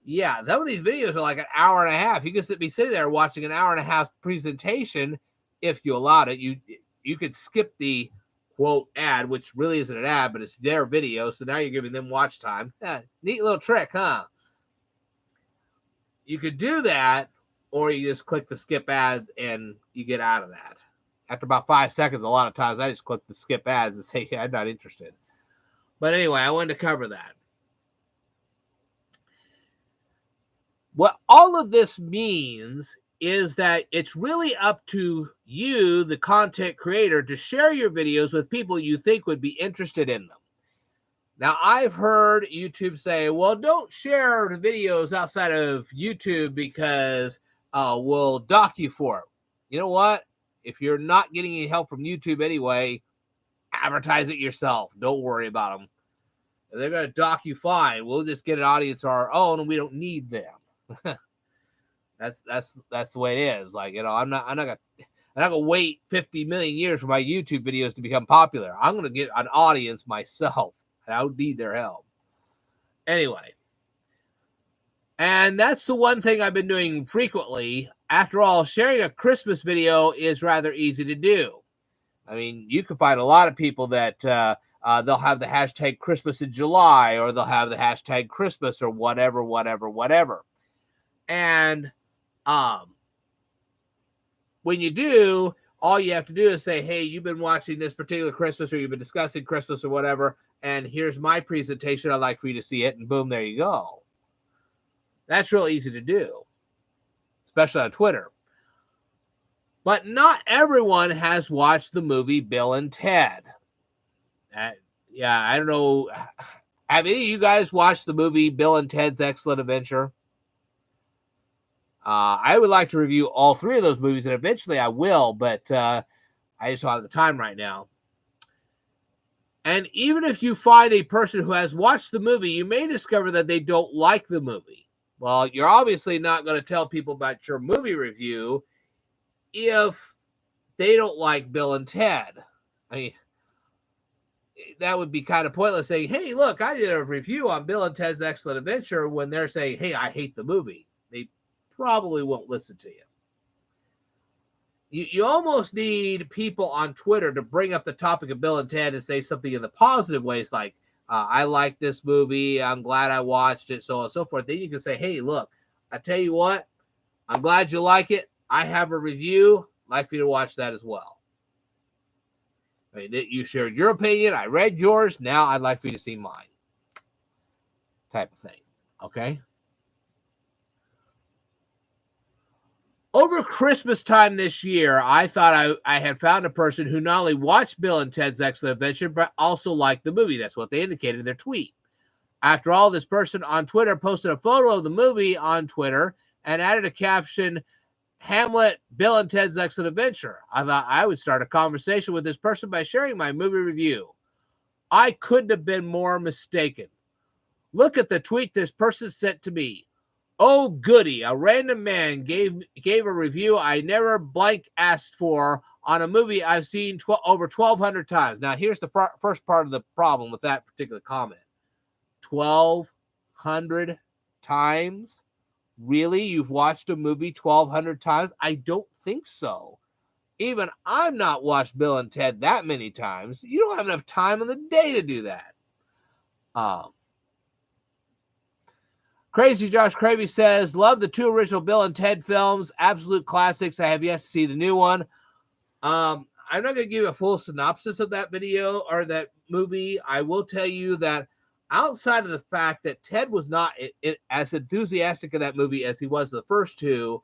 S1: Yeah, some of these videos are like an hour and a half. You could be sitting there watching an hour and a half presentation if you allowed it. You could skip the quote ad, which really isn't an ad, but it's their video. So now you're giving them watch time. Neat little trick, huh? You could do that, or you just click the skip ads and you get out of that. After about 5 seconds, a lot of times I just click the skip ads and say, hey, I'm not interested. But anyway, I wanted to cover that. What all of this means is that it's really up to you, the content creator, to share your videos with people you think would be interested in them. Now, I've heard YouTube say, well, don't share the videos outside of YouTube because we'll dock you for it. You know what? If you're not getting any help from YouTube anyway, advertise it yourself. Don't worry about them. If they're going to dock you, fine. We'll just get an audience of our own, and we don't need them. That's the way it is. Like, I'm not gonna wait 50 million years for my YouTube videos to become popular. I'm gonna get an audience myself, and I would need their help. Anyway, and that's the one thing I've been doing frequently. After all, sharing a Christmas video is rather easy to do. I mean, you can find a lot of people that they'll have the hashtag Christmas in July, or they'll have the hashtag Christmas, or whatever. And when you do, all you have to do is say, hey, you've been watching this particular Christmas, or you've been discussing Christmas or whatever, and here's my presentation. I'd like for you to see it. And boom, there you go. That's real easy to do, especially on Twitter. But not everyone has watched the movie Bill and Ted. Yeah, I don't know. Have any of you guys watched the movie Bill and Ted's Excellent Adventure? I would like to review all three of those movies, and eventually I will, but I just don't have the time right now. And even if you find a person who has watched the movie, you may discover that they don't like the movie. Well, you're obviously not going to tell people about your movie review if they don't like Bill and Ted. I mean, that would be kind of pointless saying, hey, look, I did a review on Bill and Ted's Excellent Adventure, when they're saying, hey, I hate the movie. They probably won't listen to you. You almost need people on Twitter to bring up the topic of Bill and Ted and say something in the positive ways, like, I like this movie, I'm glad I watched it, so on and so forth. Then you can say, hey, look, I tell you what, I'm glad you like it. I have a review. I'd like for you to watch that as well. I mean, you shared your opinion. I read yours. Now I'd like for you to see mine. Type of thing. Okay? Over Christmas time this year, I thought I had found a person who not only watched Bill and Ted's Excellent Adventure, but also liked the movie. That's what they indicated in their tweet. After all, this person on Twitter posted a photo of the movie on Twitter and added a caption, Hamlet, Bill and Ted's Excellent Adventure. I thought I would start a conversation with this person by sharing my movie review. I couldn't have been more mistaken. Look at the tweet this person sent to me. Oh, goody, a random man gave a review I never blank asked for on a movie I've seen over 1,200 times. Now, here's the first part of the problem with that particular comment. 1,200 times? Really? You've watched a movie 1,200 times? I don't think so. Even I've not watched Bill and Ted that many times. You don't have enough time in the day to do that. Crazy Josh Cravey says, love the 2 original Bill and Ted films. Absolute classics. I have yet to see the new one. I'm not going to give you a full synopsis of that video or that movie. I will tell you that outside of the fact that Ted was not as enthusiastic in that movie as he was the first 2,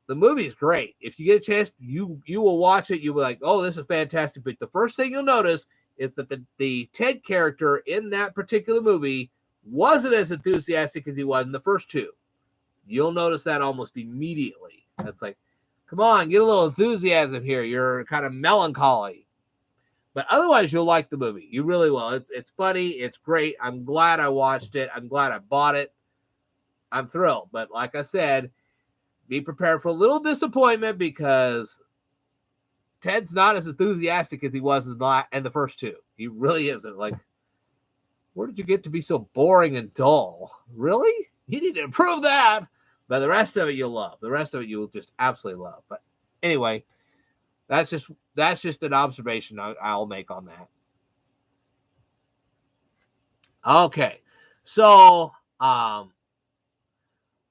S1: the movie is great. If you get a chance, you will watch it. You'll be like, oh, this is fantastic. But the first thing you'll notice is that the Ted character in that particular movie wasn't as enthusiastic as he was in the first 2. You'll notice that almost immediately. That's like, come on, get a little enthusiasm here. You're kind of melancholy. But otherwise, you'll like the movie. You really will. It's funny. It's great. I'm glad I watched it. I'm glad I bought it. I'm thrilled. But like I said, be prepared for a little disappointment because Ted's not as enthusiastic as he was in the first 2. He really isn't. Like, where did you get to be so boring and dull? Really? You need to improve that. But the rest of it you'll love. The rest of it you'll just absolutely love. But anyway, that's just an observation I'll make on that. Okay. So, let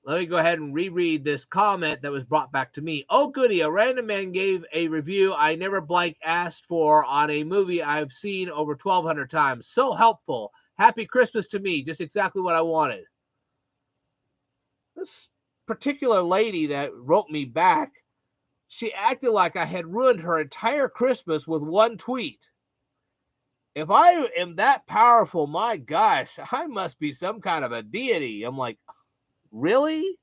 S1: me go ahead and reread this comment that was brought back to me. Oh, goody. A random man gave a review I never blank asked for on a movie I've seen over 1,200 times. So helpful. Happy Christmas to me. Just exactly what I wanted. This particular lady that wrote me back, she acted like I had ruined her entire Christmas with one tweet. If I am that powerful, my gosh, I must be some kind of a deity. I'm like, really?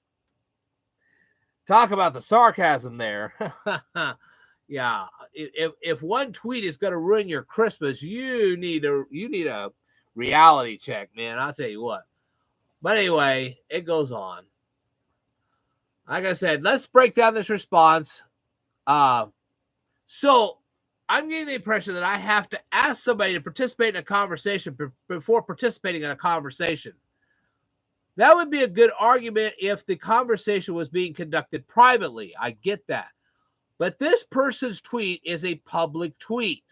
S1: Talk about the sarcasm there. Yeah. If one tweet is going to ruin your Christmas, you need a reality check, man. I'll tell you what. But anyway, it goes on. Like I said, let's break down this response. So I'm getting the impression that I have to ask somebody to participate in a conversation before participating in a conversation. That would be a good argument if the conversation was being conducted privately. I get that. But this person's tweet is a public tweet.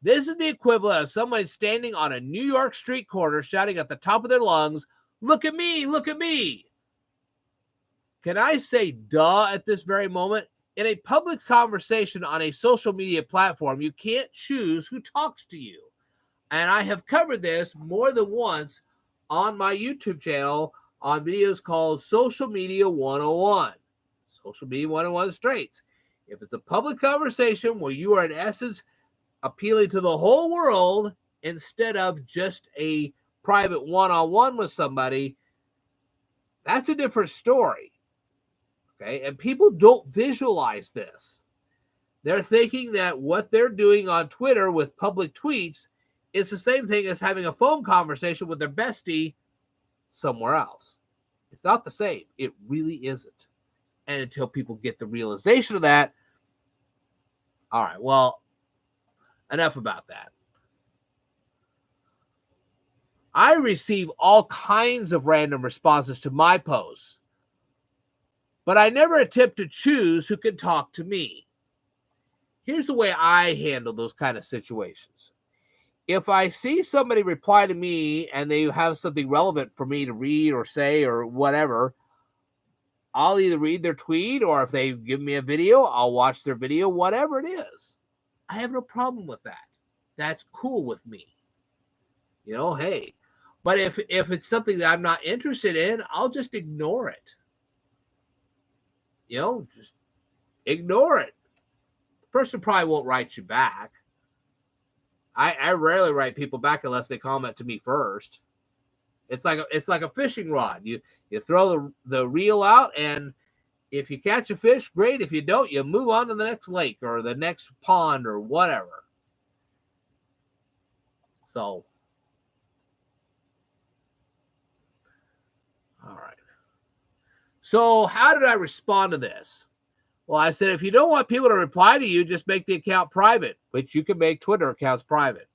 S1: This is the equivalent of someone standing on a New York street corner shouting at the top of their lungs, look at me, look at me. Can I say duh at this very moment? In a public conversation on a social media platform, you can't choose who talks to you. And I have covered this more than once on my YouTube channel on videos called Social Media 101. Social Media 101 straights. If it's a public conversation where you are in essence appealing to the whole world instead of just a private one-on-one with somebody, that's a different story. Okay, and people don't visualize this. They're thinking that what they're doing on Twitter with public tweets is the same thing as having a phone conversation with their bestie somewhere else. It's not the same. It really isn't. And until people get the realization of that, all right, well, enough about that. I receive all kinds of random responses to my posts, but I never attempt to choose who can talk to me. Here's the way I handle those kind of situations. If I see somebody reply to me and they have something relevant for me to read or say or whatever, I'll either read their tweet, or if they give me a video, I'll watch their video, whatever it is. I have no problem with that. That's cool with me. Hey. But if it's something that I'm not interested in, I'll just ignore it. Just ignore it. The person probably won't write you back. I rarely write people back unless they comment to me first. It's like a fishing rod. You throw the reel out, and if you catch a fish, great. If you don't, you move on to the next lake or the next pond or whatever. So, all right. So how did I respond to this? Well, I said, if you don't want people to reply to you, just make the account private, which you can make Twitter accounts private.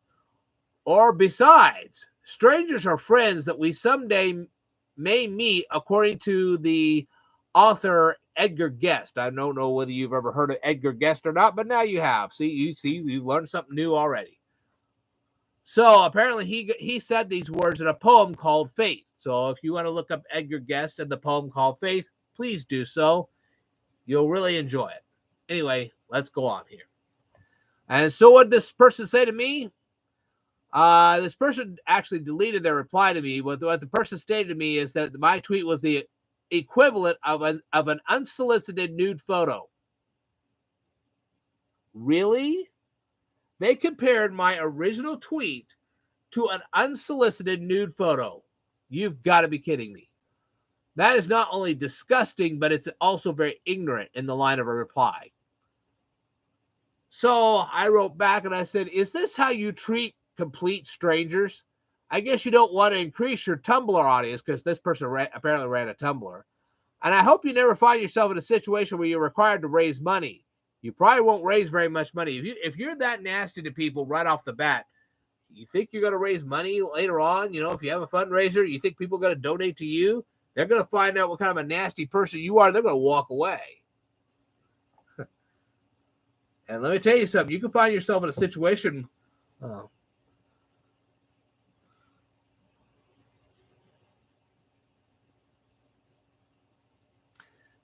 S1: Or besides, strangers are friends that we someday may meet, according to the author Edgar Guest. I don't know whether you've ever heard of Edgar Guest or not, but now you have. You've learned something new already. So apparently he said these words in a poem called Faith. So if you want to look up Edgar Guest and the poem called Faith, please do so. You'll really enjoy it. Anyway, let's go on here. And so what did this person say to me? This person actually deleted their reply to me. What the person stated to me is that my tweet was the equivalent of an unsolicited nude photo. Really? They compared my original tweet to an unsolicited nude photo. You've got to be kidding me. That is not only disgusting, but it's also very ignorant in the line of a reply. So I wrote back and I said, is this how you treat complete strangers? I guess you don't want to increase your Tumblr audience, because this person apparently ran a Tumblr. And I hope you never find yourself in a situation where you're required to raise money. You probably won't raise very much money. If you're that nasty to people right off the bat, you think you're going to raise money later on? If you have a fundraiser, you think people are going to donate to you? They're going to find out what kind of a nasty person you are. They're going to walk away. And let me tell you something. You can find yourself in a situation.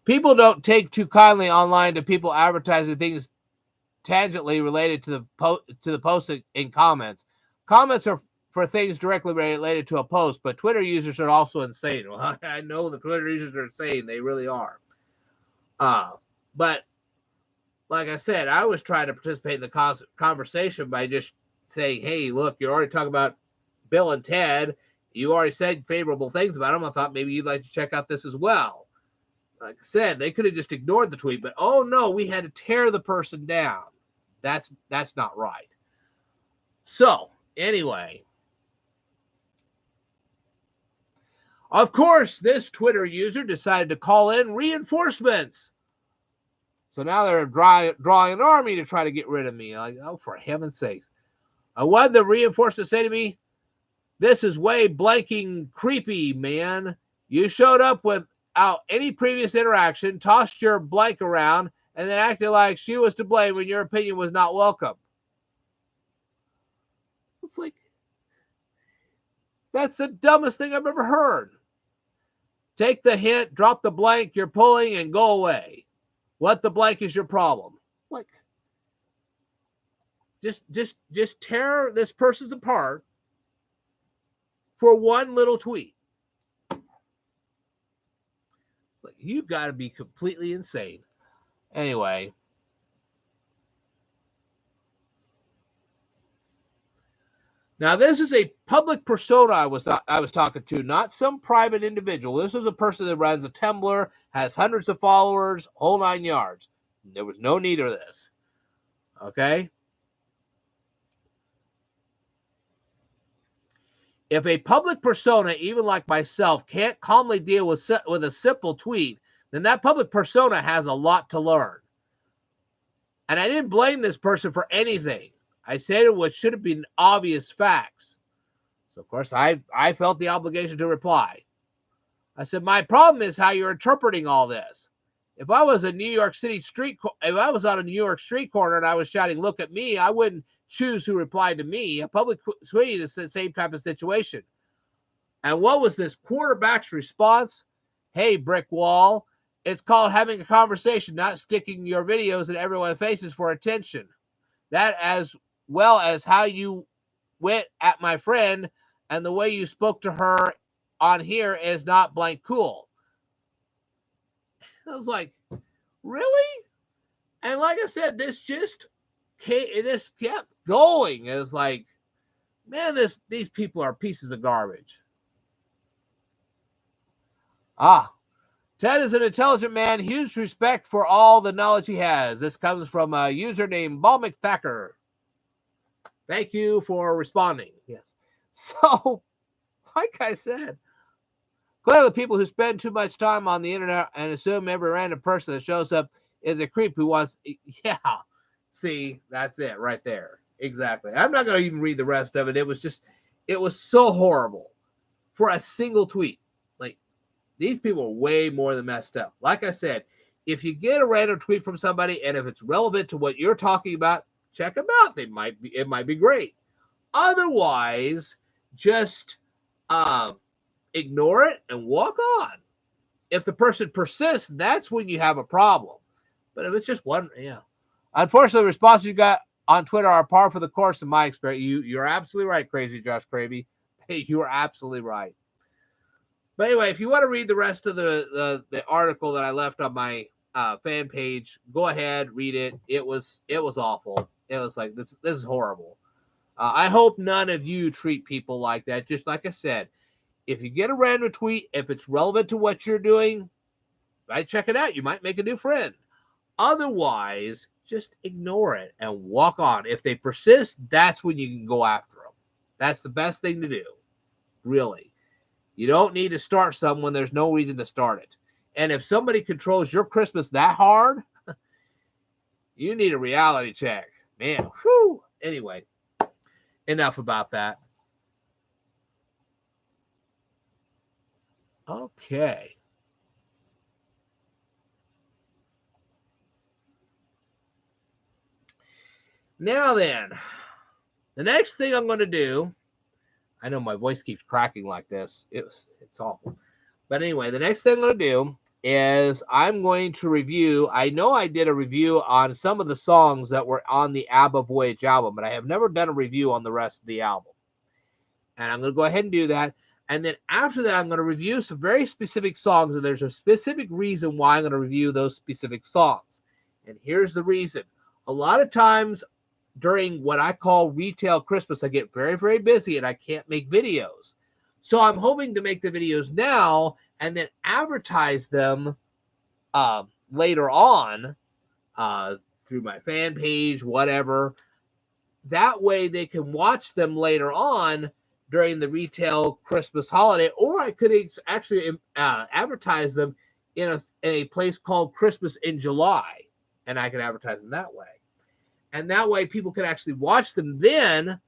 S1: People don't take too kindly online to people advertising things tangentially related to the post in comments. Comments are for things directly related to a post, but Twitter users are also insane. Well, I know the Twitter users are insane. They really are. But like I said, I was trying to participate in the conversation by just saying, hey, look, you're already talking about Bill and Ted. You already said favorable things about them. I thought maybe you'd like to check out this as well. Like I said, they could have just ignored the tweet, but oh no, we had to tear the person down. That's not right. So anyway, of course, this Twitter user decided to call in reinforcements. So now they're drawing an army to try to get rid of me. Like, oh, for heaven's sakes. What did the reinforcements say to me? This is way blanking creepy, man. You showed up without any previous interaction, tossed your blank around, and then acted like she was to blame when your opinion was not welcome. It's like, that's the dumbest thing I've ever heard. Take the hint, drop the blank you're pulling, and go away. What the blank is your problem? Like, just tear this person's apart for one little tweet. It's like, you've got to be completely insane. Anyway. Now, this is a public persona I was talking to, not some private individual. This is a person that runs a Tumblr, has hundreds of followers, whole 9 yards. There was no need of this. Okay? If a public persona, even like myself, can't calmly deal with a simple tweet, then that public persona has a lot to learn. And I didn't blame this person for anything. I stated what should have been obvious facts. So, of course, I felt the obligation to reply. I said, my problem is how you're interpreting all this. If I was on a New York street corner and I was shouting, look at me, I wouldn't choose who replied to me. A public tweet is the same type of situation. And what was this quarterback's response? Hey, brick wall, It's called having a conversation, not sticking your videos in everyone's faces for attention. That, as well as how you went at my friend and the way you spoke to her on here, is not blank cool. I was like, really? And like I said, this kept going. It was like, man, these people are pieces of garbage. Ted is an intelligent man. Huge respect for all the knowledge he has. This comes from a user named Balmic Thacker. Thank you for responding. Yes. So, like I said, clearly people who spend too much time on the internet and assume every random person that shows up is a creep who wants... Yeah. See, that's it right there. Exactly. I'm not going to even read the rest of it. It was so horrible for a single tweet. Like, these people are way more than messed up. Like I said, if you get a random tweet from somebody and if it's relevant to what you're talking about, check them out. It might be great. Otherwise, just ignore it and walk on. If the person persists, that's when you have a problem. But if it's just one, yeah. Unfortunately, the responses you got on Twitter are par for the course in my experience. You're absolutely right, Crazy Josh Cravey. Hey, you are absolutely right. But anyway, if you want to read the rest of the article that I left on my fan page, go ahead, read it. It was awful. It was like, this is horrible. I hope none of you treat people like that. Just like I said, if you get a random tweet, if it's relevant to what you're doing, right, check it out. You might make a new friend. Otherwise, just ignore it and walk on. If they persist, that's when you can go after them. That's the best thing to do, really. You don't need to start something when there's no reason to start it. And if somebody controls your Christmas that hard, you need a reality check. Man, whew. Anyway, enough about that. Okay. Now then, the next thing I'm going to do, I know my voice keeps cracking like this. It's awful. But anyway, the next thing I'm going to do is I'm going to review. I know I did a review on some of the songs that were on the ABBA Voyage album, but I have never done a review on the rest of the album. And I'm going to go ahead and do that. And then after that, I'm going to review some very specific songs. And there's a specific reason why I'm going to review those specific songs. And here's the reason. A lot of times during what I call retail Christmas, I get very, very busy and I can't make videos. So I'm hoping to make the videos now and then advertise them later on through my fan page, whatever. That way they can watch them later on during the retail Christmas holiday, or I could actually advertise them in a place called Christmas in July, and I could advertise them that way. And that way people can actually watch them then,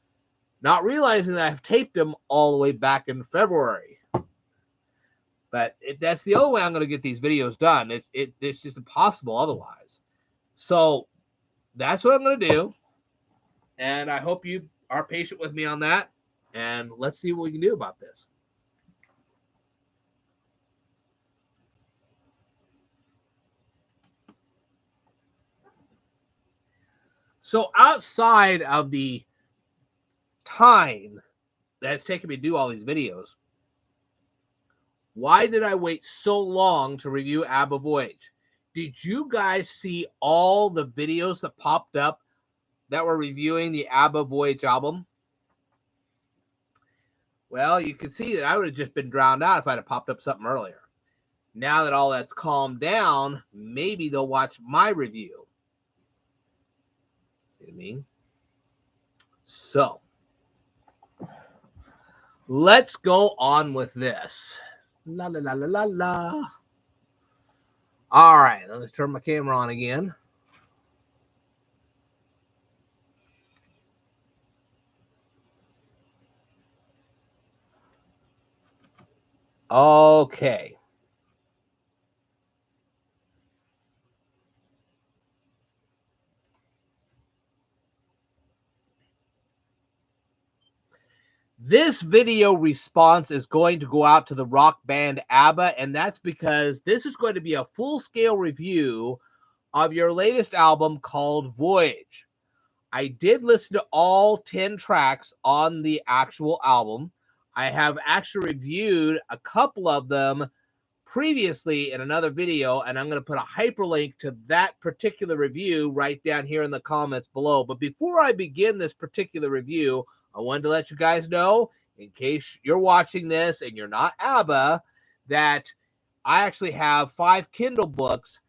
S1: not realizing that I've taped them all the way back in February. But that's the only way I'm going to get these videos done. It's just impossible otherwise. So that's what I'm going to do. And I hope you are patient with me on that. And let's see what we can do about this. So outside of the time that it's taken me to do all these videos, why did I wait so long to review ABBA Voyage? Did you guys see all the videos that popped up that were reviewing the ABBA Voyage album? Well, you can see that I would have just been drowned out if I'd have popped up something earlier. Now that all that's calmed down, maybe they'll watch my review. See what I mean? So, let's go on with this. La la la la la la. All right, let's turn my camera on again. Okay. This video response is going to go out to the rock band ABBA, and that's because this is going to be a full-scale review of your latest album called Voyage. I did listen to all 10 tracks on the actual album. I have actually reviewed a couple of them previously in another video, and I'm going to put a hyperlink to that particular review right down here in the comments below. But before I begin this particular review, I wanted to let you guys know, in case you're watching this and you're not ABBA, that I actually have 5 Kindle books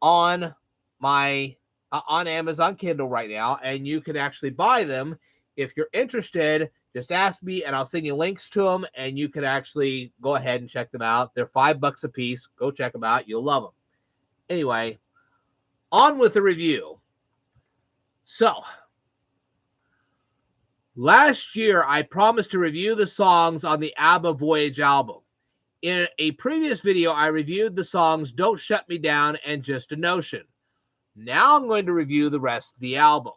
S1: on my on Amazon Kindle right now, and you can actually buy them. If you're interested, just ask me and I'll send you links to them, and you can actually go ahead and check them out. They're $5 a piece. Go check them out. You'll love them. Anyway, on with the review. So, last year I promised to review the songs on the ABBA Voyage album. In a previous video, I reviewed the songs Don't Shut Me Down and Just a Notion. Now I'm going to review the rest of the album.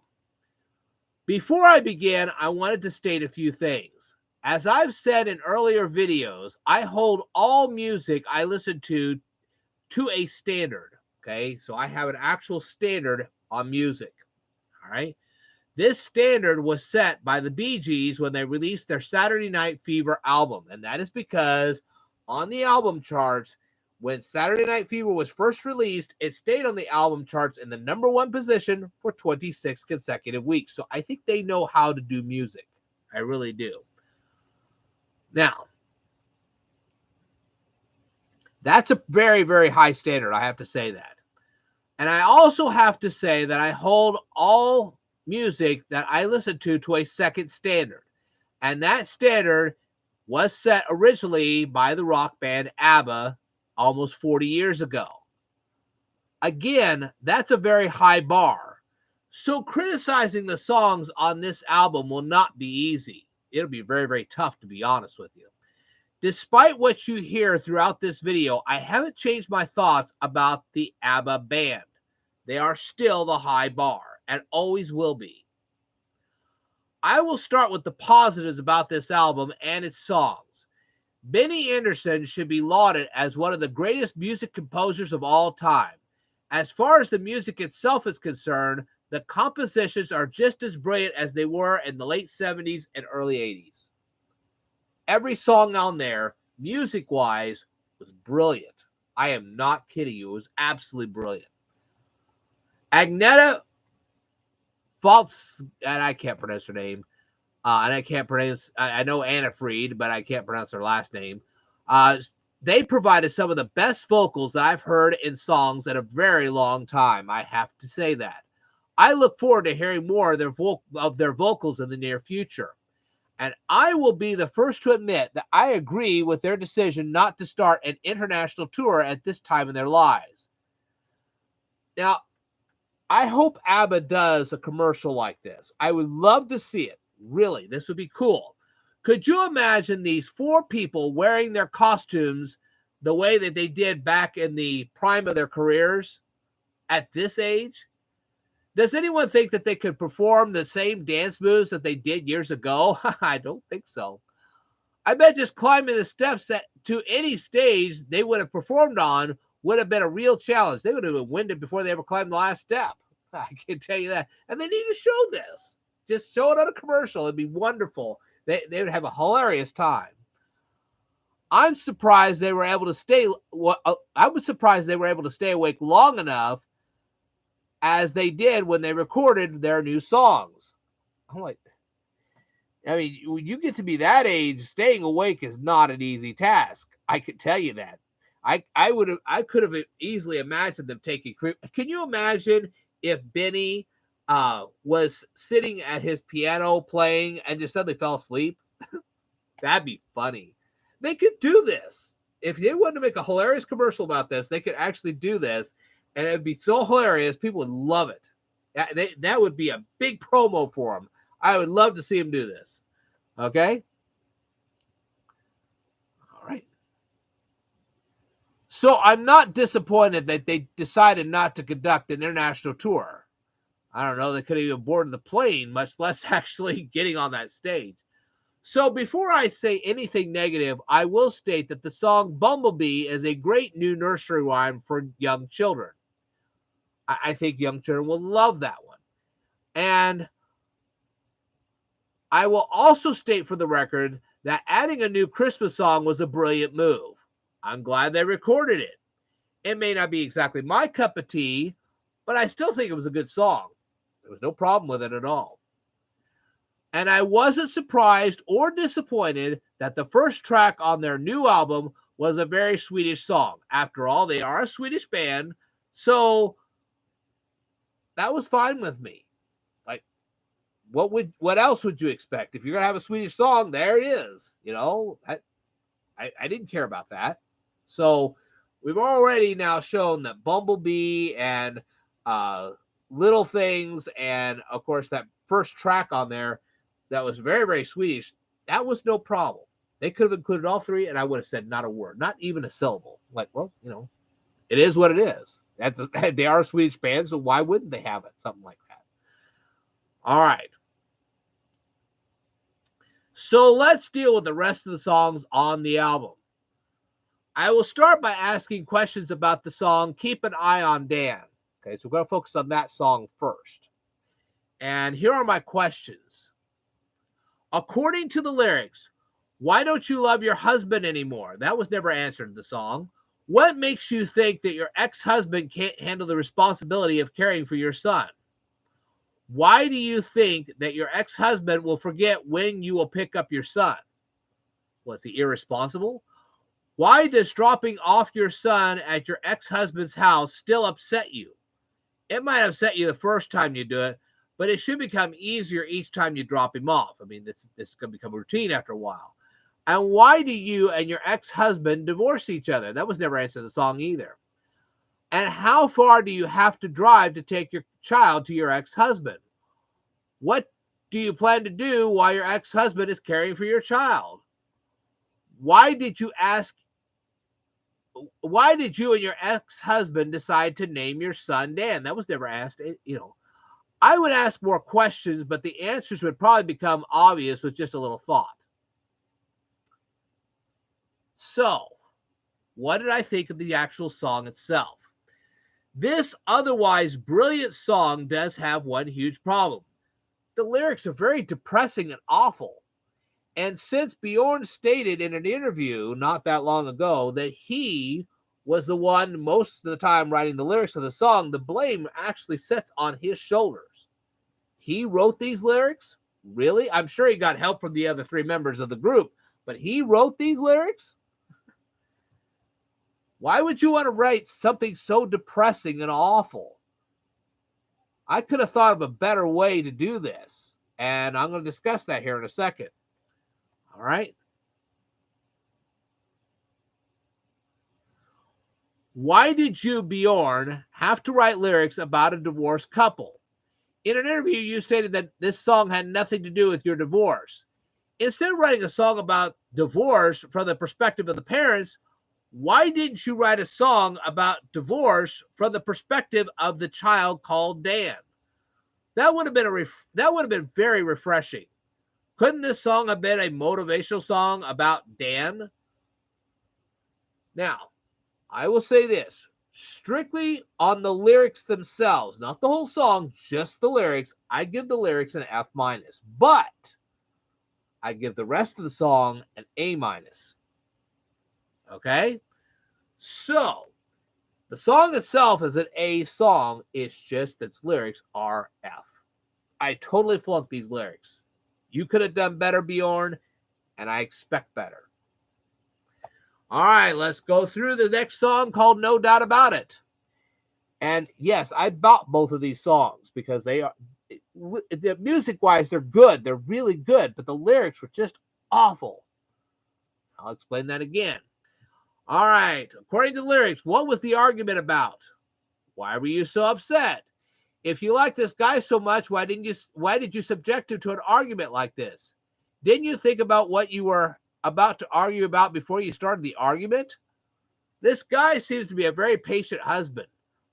S1: Before I begin, I wanted to state a few things. As I've said in earlier videos, I hold all music I listen to a standard, okay? So I have an actual standard on music, all right? This standard was set by the Bee Gees when they released their Saturday Night Fever album, and that is because on the album charts, when Saturday Night Fever was first released, it stayed on the album charts in the #1 position for 26 consecutive weeks. So I think they know how to do music. I really do. Now, that's a very, very high standard. I have to say that. And I also have to say that I hold all music that I listen to a second standard. And that standard was set originally by the rock band ABBA almost 40 years ago. Again, that's a very high bar. So criticizing the songs on this album will not be easy. It'll be very, very tough, to be honest with you. Despite what you hear throughout this video, I haven't changed my thoughts about the ABBA band. They are still the high bar and always will be. I will start with the positives about this album and its songs. Benny Andersson should be lauded as one of the greatest music composers of all time. As far as the music itself is concerned, the compositions are just as brilliant as they were in the late 70s and early 80s. Every song on there, music-wise, was brilliant. I am not kidding you. It was absolutely brilliant. Agneta Faltz, and I can't pronounce her name, and I can't pronounce, I know Anna Fried, but I can't pronounce her last name. They provided some of the best vocals that I've heard in songs in a very long time. I have to say that. I look forward to hearing more of their vocals in the near future. And I will be the first to admit that I agree with their decision not to start an international tour at this time in their lives. Now, I hope ABBA does a commercial like this. I would love to see it. Really, this would be cool. Could you imagine these 4 people wearing their costumes the way that they did back in the prime of their careers at this age? Does anyone think that they could perform the same dance moves that they did years ago? I don't think so. I bet just climbing the steps to any stage they would have performed on would have been a real challenge. They would have been winded before they ever climbed the last step. I can tell you that. And they need to show this. Just show it on a commercial. It'd be wonderful. They would have a hilarious time. I'm surprised they were able to stay. I was surprised they were able to stay awake long enough as they did when they recorded their new songs. I'm like, I mean, when you get to be that age, staying awake is not an easy task. I could tell you that. I could have easily imagined them taking. Can you imagine if Benny was sitting at his piano playing and just suddenly fell asleep? That'd be funny. They could do this. If they wanted to make a hilarious commercial about this, they could actually do this, and it'd be so hilarious. People would love it. That would be a big promo for them. I would love to see them do this. Okay? All right. So I'm not disappointed that they decided not to conduct an international tour. I don't know. They could have even boarded the plane, much less actually getting on that stage. So before I say anything negative, I will state that the song Bumblebee is a great new nursery rhyme for young children. I think young children will love that one. And I will also state for the record that adding a new Christmas song was a brilliant move. I'm glad they recorded it. It may not be exactly my cup of tea, but I still think it was a good song. There was no problem with it at all. And I wasn't surprised or disappointed that the first track on their new album was a very Swedish song. After all, they are a Swedish band, so that was fine with me. Like, what else would you expect? If you're gonna have a Swedish song, there it is. You know, I didn't care about that. So we've already now shown that Bumblebee and Little Things, and of course that first track on there that was very, very Swedish, that was no problem. They could have included all three, and I would have said not a word, not even a syllable. Like, well, you know, it is what it is. They are a Swedish band, so why wouldn't they have it? Something like that. All right. So let's deal with the rest of the songs on the album. I will start by asking questions about the song Keep an Eye on Dan. Okay, so we're going to focus on that song first. And here are my questions. According to the lyrics, why don't you love your husband anymore? That was never answered in the song. What makes you think that your ex-husband can't handle the responsibility of caring for your son? Why do you think that your ex-husband will forget when you will pick up your son? Was he irresponsible? Why does dropping off your son at your ex-husband's house still upset you? It might upset you the first time you do it, but it should become easier each time you drop him off. I mean, this is going to become a routine after a while. And why do you and your ex-husband divorce each other? That was never answered in the song either. And how far do you have to drive to take your child to your ex-husband? What do you plan to do while your ex-husband is caring for your child? Why did you and your ex-husband decide to name your son Dan? That was never asked. I would ask more questions, but the answers would probably become obvious with just a little thought. So, what did I think of the actual song itself? This otherwise brilliant song does have one huge problem. The lyrics are very depressing and awful. And since Bjorn stated in an interview not that long ago that he was the one most of the time writing the lyrics of the song, the blame actually sits on his shoulders. He wrote these lyrics? Really? I'm sure he got help from the other three members of the group, but he wrote these lyrics? Why would you want to write something so depressing and awful? I could have thought of a better way to do this, and I'm going to discuss that here in a second. All right. Why did you, Bjorn, have to write lyrics about a divorced couple? In an interview, you stated that this song had nothing to do with your divorce. Instead of writing a song about divorce from the perspective of the parents, why didn't you write a song about divorce from the perspective of the child called Dan? That would have been very refreshing. Couldn't this song have been a motivational song about Dan? Now, I will say this, strictly on the lyrics themselves, not the whole song, just the lyrics, I give the lyrics an F-, but I give the rest of the song an A-. Okay? So, the song itself is an A song, it's just its lyrics are F. I totally flunked these lyrics. You could have done better, Bjorn, and I expect better. All right, let's go through the next song called No Doubt About It. And yes, I bought both of these songs because they are, music-wise, they're good. They're really good, but the lyrics were just awful. I'll explain that again. All right, according to the lyrics, what was the argument about? Why were you so upset? If you like this guy so much, why did you subject him to an argument like this? Didn't you think about what you were about to argue about before you started the argument? This guy seems to be a very patient husband.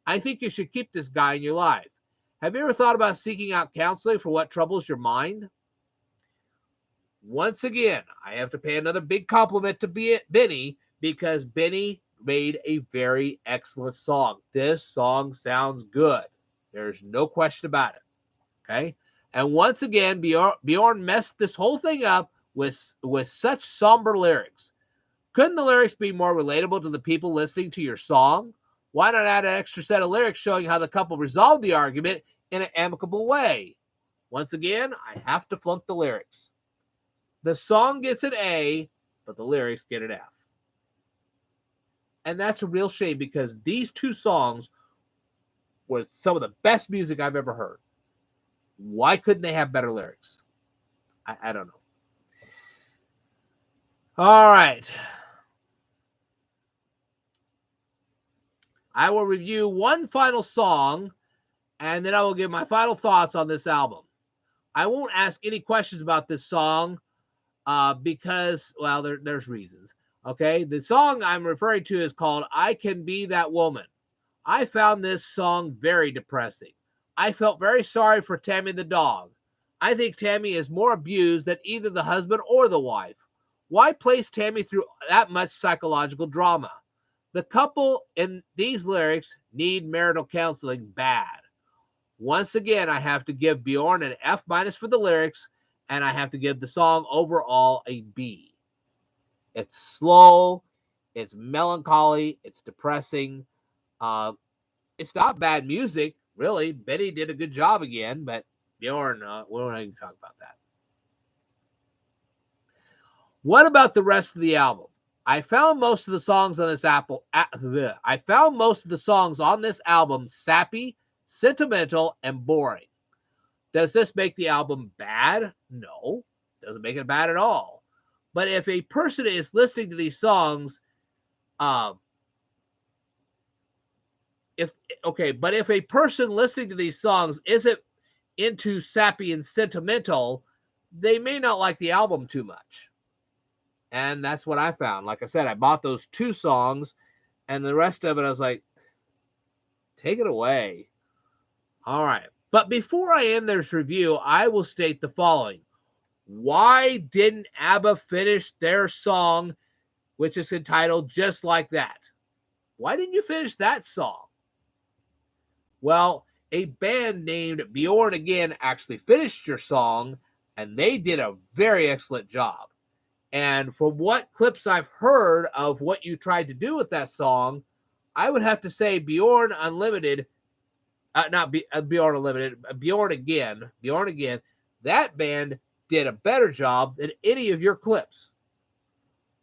S1: I think you should keep this guy in your life. Have you ever thought about seeking out counseling for what troubles your mind? Once again, I have to pay another big compliment to Benny, because Benny made a very excellent song. This song sounds good. There's no question about it. Okay. And once again, Bjorn messed this whole thing up with such somber lyrics. Couldn't the lyrics be more relatable to the people listening to your song? Why not add an extra set of lyrics showing how the couple resolved the argument in an amicable way? Once again, I have to flunk the lyrics. The song gets an A, but the lyrics get an F. And that's a real shame, because these two songs were some of the best music I've ever heard. Why couldn't they have better lyrics? I don't know. All right. I will review one final song, and then I will give my final thoughts on this album. I won't ask any questions about this song because, well, there's reasons. Okay, the song I'm referring to is called I Can Be That Woman. I found this song very depressing. I felt very sorry for Tammy the dog. I think Tammy is more abused than either the husband or the wife. Why place Tammy through that much psychological drama? The couple in these lyrics need marital counseling bad. Once again, I have to give Bjorn an F- for the lyrics, and I have to give the song overall a B. It's slow, it's melancholy, it's depressing. It's not bad music, really. Betty did a good job again, but Bjorn, we don't even talk about that. What about the rest of the album? I found most of the songs on this album sappy, sentimental, and boring. Does this make the album bad? No, doesn't make it bad at all. But if a person is listening to these songs, if a person listening to these songs isn't into sappy and sentimental, they may not like the album too much. And that's what I found. Like I said, I bought those two songs, and the rest of it, I was like, take it away. All right. But before I end this review, I will state the following. Why didn't ABBA finish their song, which is entitled Just Like That? Why didn't you finish that song? Well, a band named Bjorn Again actually finished your song, and they did a very excellent job. And from what clips I've heard of what you tried to do with that song, I would have to say Bjorn Unlimited, Bjorn Unlimited, Bjorn Again, that band did a better job than any of your clips.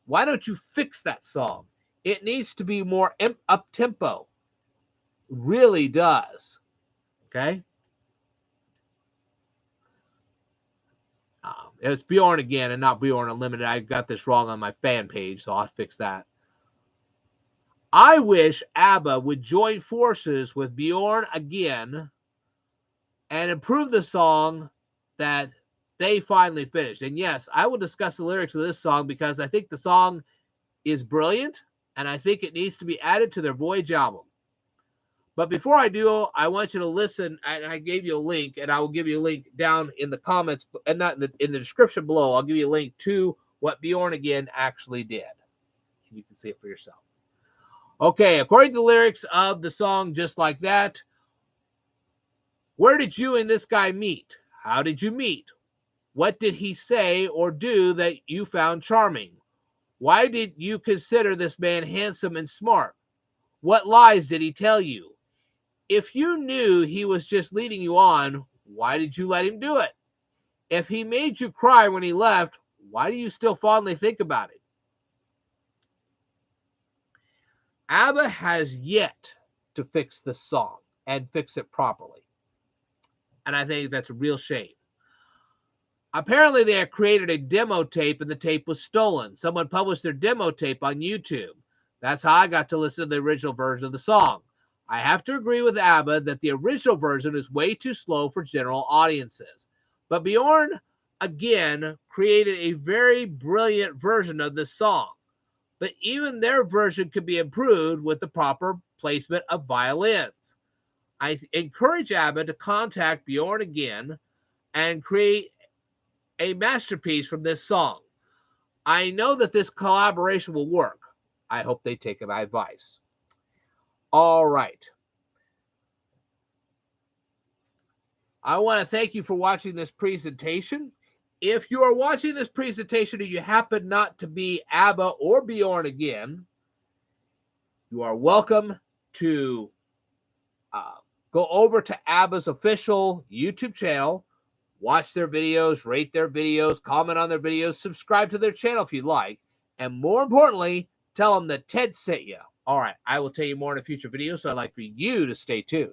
S1: Why don't you fix that song? It needs to be more up-tempo. Really does. Okay? It's Bjorn Again and not Bjorn Unlimited. I got this wrong on my fan page, so I'll fix that. I wish ABBA would join forces with Bjorn Again and improve the song that they finally finished. And yes, I will discuss the lyrics of this song because I think the song is brilliant, and I think it needs to be added to their Voyage album. But before I do, I want you to listen, and I gave you a link, and I will give you a link down in the comments, and not in the description below. I'll give you a link to what Bjorn Again actually did. You can see it for yourself. Okay, according to the lyrics of the song Just Like That, where did you and this guy meet? How did you meet? What did he say or do that you found charming? Why did you consider this man handsome and smart? What lies did he tell you? If you knew he was just leading you on, why did you let him do it? If he made you cry when he left, why do you still fondly think about it? ABBA has yet to fix this song and fix it properly. And I think that's a real shame. Apparently, they had created a demo tape and the tape was stolen. Someone published their demo tape on YouTube. That's how I got to listen to the original version of the song. I have to agree with ABBA that the original version is way too slow for general audiences. But Bjorn Again created a very brilliant version of this song. But even their version could be improved with the proper placement of violins. I encourage ABBA to contact Bjorn Again and create a masterpiece from this song. I know that this collaboration will work. I hope they take my advice. All right. I want to thank you for watching this presentation. If you are watching this presentation and you happen not to be ABBA or Bjorn again, you are welcome to go over to ABBA's official YouTube channel, watch their videos, rate their videos, comment on their videos, subscribe to their channel if you'd like, and more importantly, tell them that Ted sent you. All right, I will tell you more in a future video, so I'd like for you to stay tuned.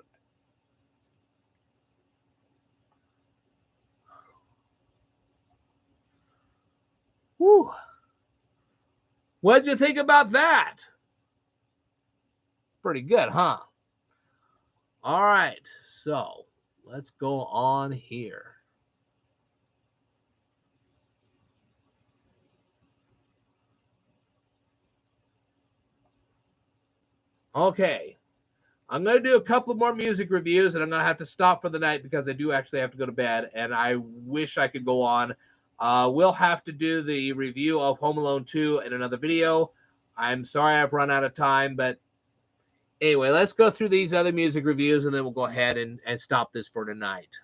S1: Whew. What'd you think about that? Pretty good, huh? All right, so let's go on here. Okay, I'm going to do a couple more music reviews, and I'm going to have to stop for the night because I do actually have to go to bed, and I wish I could go on. We'll have to do the review of Home Alone 2 in another video. I'm sorry I've run out of time, but anyway, let's go through these other music reviews, and then we'll go ahead and stop this for tonight.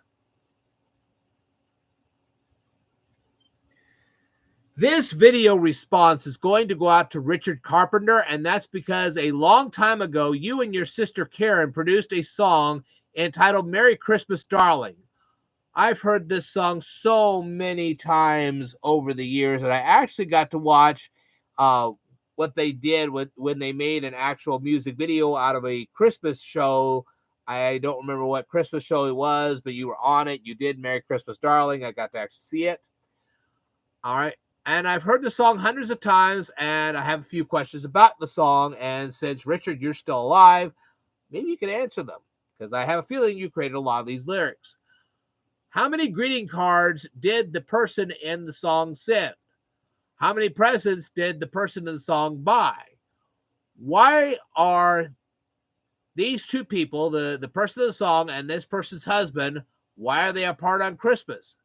S1: This video response is going to go out to Richard Carpenter, and that's because a long time ago, you and your sister Karen produced a song entitled Merry Christmas, Darling. I've heard this song so many times over the years, and I actually got to watch what they did when they made an actual music video out of a Christmas show. I don't remember what Christmas show it was, but you were on it. You did Merry Christmas, Darling. I got to actually see it. All right. And I've heard the song hundreds of times, and I have a few questions about the song. And since, Richard, you're still alive, maybe you can answer them, because I have a feeling you created a lot of these lyrics. How many greeting cards did the person in the song send? How many presents did the person in the song buy? Why are these two people, the person in the song and this person's husband, why are they apart on Christmas?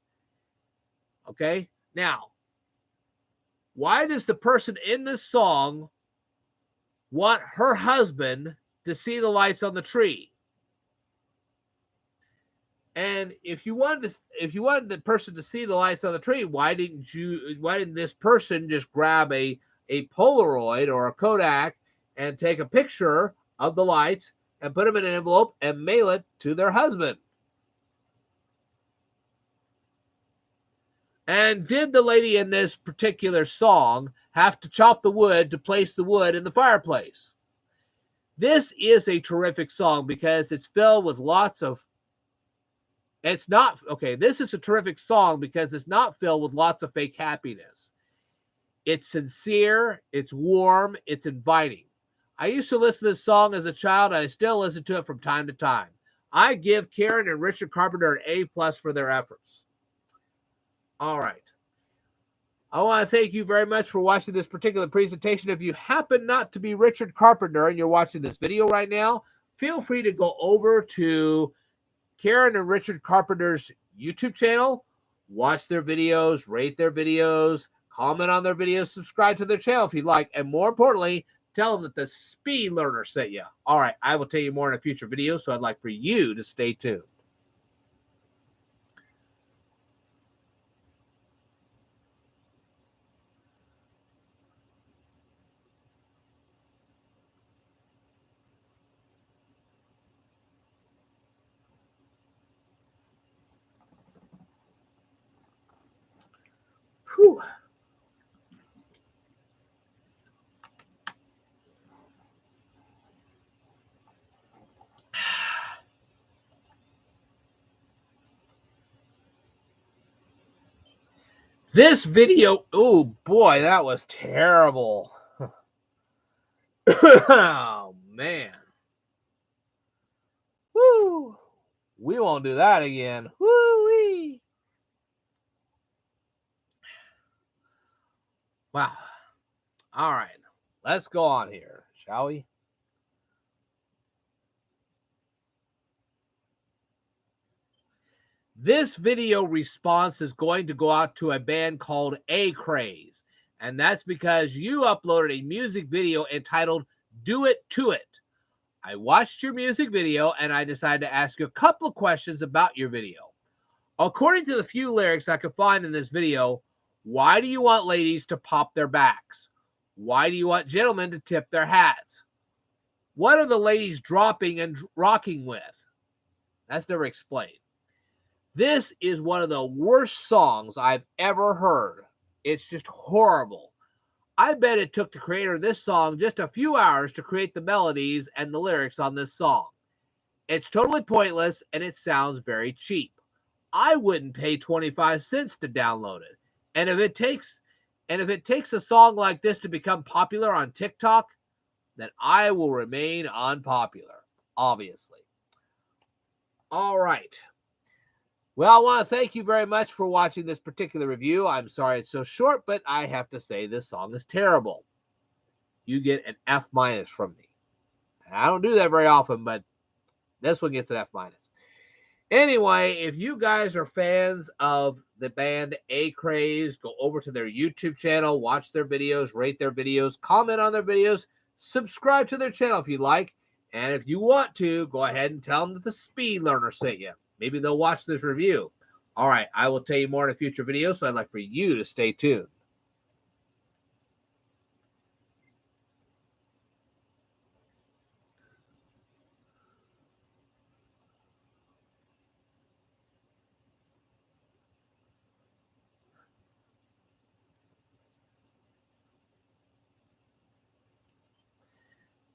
S1: Okay, now, why does the person in this song want her husband to see the lights on the tree? And if you wanted the person to see the lights on the tree, why didn't this person just grab a Polaroid or a Kodak and take a picture of the lights and put them in an envelope and mail it to their husband? And did the lady in this particular song have to chop the wood to place the wood in the fireplace? This is a terrific song because it's filled with lots of this is a terrific song because it's not filled with lots of fake happiness. It's sincere, it's warm, it's inviting. I used to listen to this song as a child, and I still listen to it from time to time. I give Karen and Richard Carpenter an A+ for their efforts. All right. I want to thank you very much for watching this particular presentation. If you happen not to be Richard Carpenter and you're watching this video right now, feel free to go over to Karen and Richard Carpenter's YouTube channel, watch their videos, rate their videos, comment on their videos, subscribe to their channel if you'd like, and more importantly, tell them that the Speed Learner sent you. All right, I will tell you more in a future video, so I'd like for you to stay tuned. Whew. This video, oh boy, that was terrible. Oh man. Woo! We won't do that again. Woo-wee! Wow. All right. Let's go on here, shall we? This video response is going to go out to a band called A Craze, and that's because you uploaded a music video entitled Do It To It. I watched your music video and I decided to ask you a couple of questions about your video. According to the few lyrics I could find in this video, why do you want ladies to pop their backs? Why do you want gentlemen to tip their hats? What are the ladies dropping and rocking with? That's never explained. This is one of the worst songs I've ever heard. It's just horrible. I bet it took the creator of this song just a few hours to create the melodies and the lyrics on this song. It's totally pointless and it sounds very cheap. I wouldn't pay 25 cents to download it. And if it takes a song like this to become popular on TikTok, then I will remain unpopular, obviously. All right. Well, I want to thank you very much for watching this particular review. I'm sorry it's so short, but I have to say this song is terrible. You get an F- from me. And I don't do that very often, but this one gets an F-. Anyway, if you guys are fans of the band A Craze, go over to their YouTube channel, watch their videos, rate their videos, comment on their videos, subscribe to their channel if you like. And if you want to, go ahead and tell them that the Speed Learner sent you. Maybe they'll watch this review. All right, I will tell you more in a future video, so I'd like for you to stay tuned.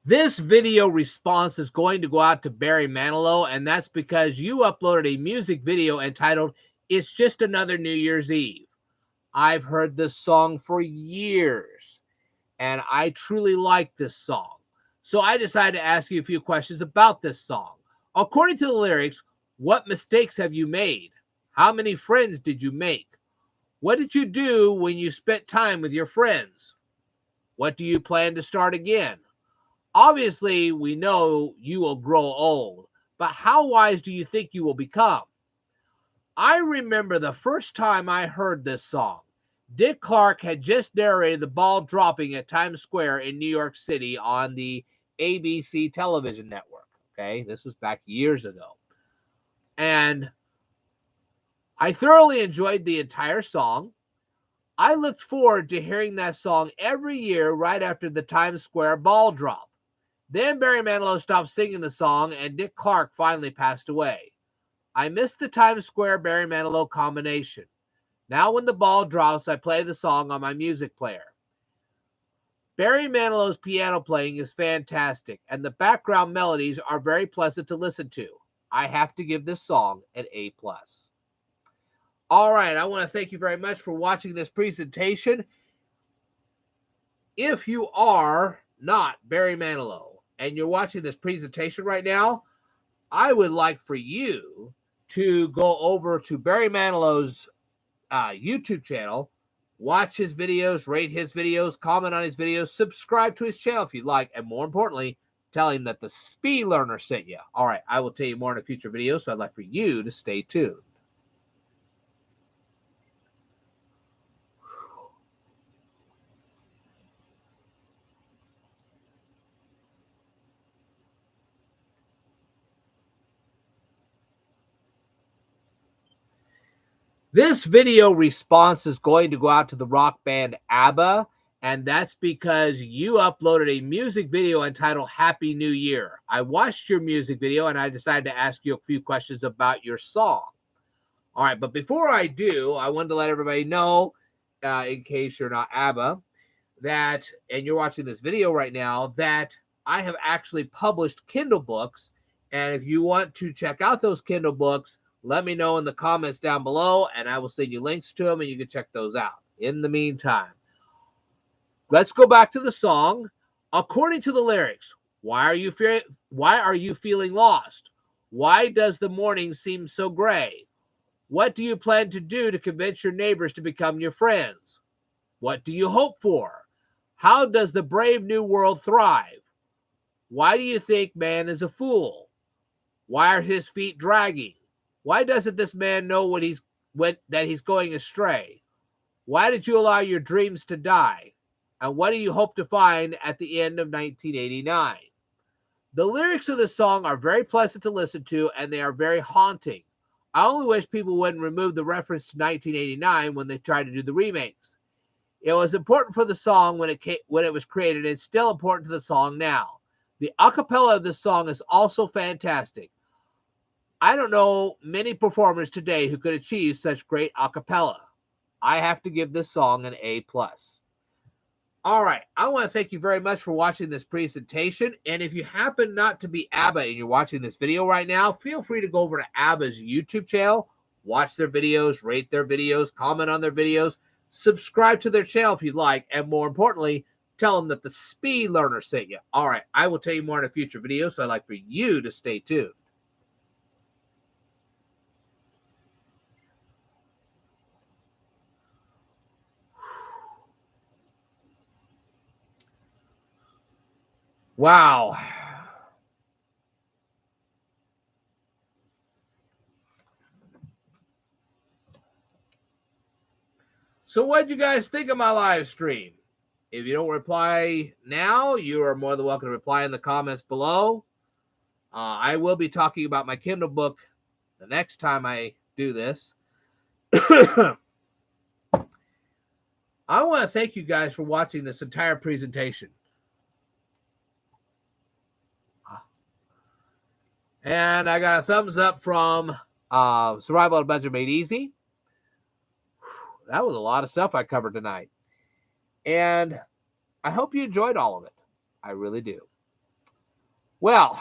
S1: This video response is going to go out to Barry Manilow, and that's because you uploaded a music video entitled It's Just Another New Year's Eve. I've heard this song for years, and I truly like this song. So I decided to ask you a few questions about this song. According to the lyrics, what mistakes have you made? How many friends did you make? What did you do when you spent time with your friends? What do you plan to start again? Obviously, we know you will grow old, but how wise do you think you will become? I remember the first time I heard this song. Dick Clark had just narrated the ball dropping at Times Square in New York City on the ABC television network. Okay, this was back years ago. And I thoroughly enjoyed the entire song. I looked forward to hearing that song every year right after the Times Square ball drop. Then Barry Manilow stopped singing the song, and Dick Clark finally passed away. I missed the Times Square Barry Manilow combination. Now when the ball drops, I play the song on my music player. Barry Manilow's piano playing is fantastic, and the background melodies are very pleasant to listen to. I have to give this song an A+. All right, I want to thank you very much for watching this presentation. If you are not Barry Manilow, and you're watching this presentation right now, I would like for you to go over to Barry Manilow's YouTube channel, watch his videos, rate his videos, comment on his videos, subscribe to his channel if you'd like, and more importantly, tell him that the Speed Learner sent you. All right, I will tell you more in a future video, so I'd like for you to stay tuned. This video response is going to go out to the rock band ABBA, and that's because you uploaded a music video entitled Happy New Year. I watched your music video, and I decided to ask you a few questions about your song. All right, but before I do, I wanted to let everybody know, in case you're not ABBA, that, and you're watching this video right now, that I have actually published Kindle Books, and if you want to check out those Kindle Books, let me know in the comments down below, and I will send you links to them, and you can check those out. In the meantime, let's go back to the song. According to the lyrics, why are you feeling lost? Why does the morning seem so gray? What do you plan to do to convince your neighbors to become your friends? What do you hope for? How does the brave new world thrive? Why do you think man is a fool? Why are his feet dragging? Why doesn't this man know that he's going astray? Why did you allow your dreams to die? And what do you hope to find at the end of 1989? The lyrics of the song are very pleasant to listen to, and they are very haunting. I only wish people wouldn't remove the reference to 1989 when they tried to do the remakes. It was important for the song when it was created, and it's still important to the song now. The acapella of this song is also fantastic. I don't know many performers today who could achieve such great acapella. I have to give this song an A+. All right, I want to thank you very much for watching this presentation. And if you happen not to be ABBA and you're watching this video right now, feel free to go over to ABBA's YouTube channel, watch their videos, rate their videos, comment on their videos, subscribe to their channel if you'd like, and more importantly, tell them that the Speed Learner sent you. All right, I will tell you more in a future video, so I'd like for you to stay tuned. Wow. So what did you guys think of my live stream? If you don't reply now, you are more than welcome to reply in the comments below. I will be talking about my Kindle book the next time I do this. I want to thank you guys for watching this entire presentation. And I got a thumbs up from Survival on a Budget Made Easy. That was a lot of stuff I covered tonight. And I hope you enjoyed all of it. I really do. Well,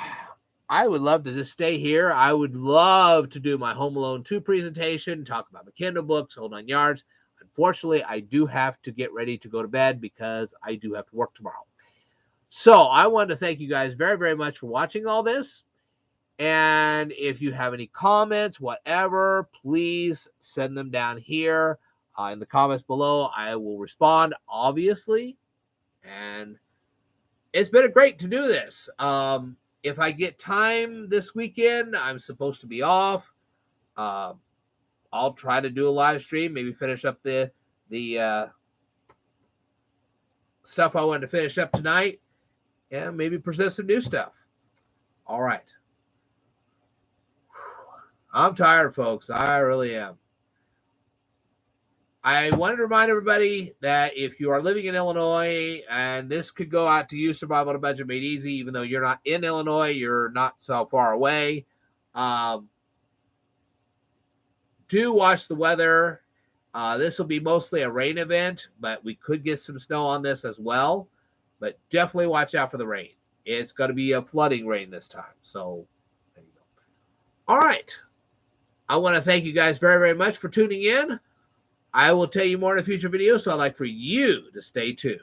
S1: I would love to just stay here. I would love to do my Home Alone 2 presentation, talk about my Kindle books, whole 9 yards. Unfortunately, I do have to get ready to go to bed because I do have to work tomorrow. So I wanted to thank you guys very, very much for watching all this. And if you have any comments, whatever, please send them down here in the comments below. I will respond, obviously. And it's been great to do this. If I get time this weekend, I'm supposed to be off. I'll try to do a live stream, maybe finish up the stuff I wanted to finish up tonight, and maybe present some new stuff. All right. I'm tired, folks. I really am. I wanted to remind everybody that if you are living in Illinois, and this could go out to you, Survival on a Budget Made Easy, even though you're not in Illinois, you're not so far away. Do watch the weather. This will be mostly a rain event, but we could get some snow on this as well. But definitely watch out for the rain. It's going to be a flooding rain this time. So, there you go. All right. I want to thank you guys very, very much for tuning in. I will tell you more in a future video, so I'd like for you to stay tuned.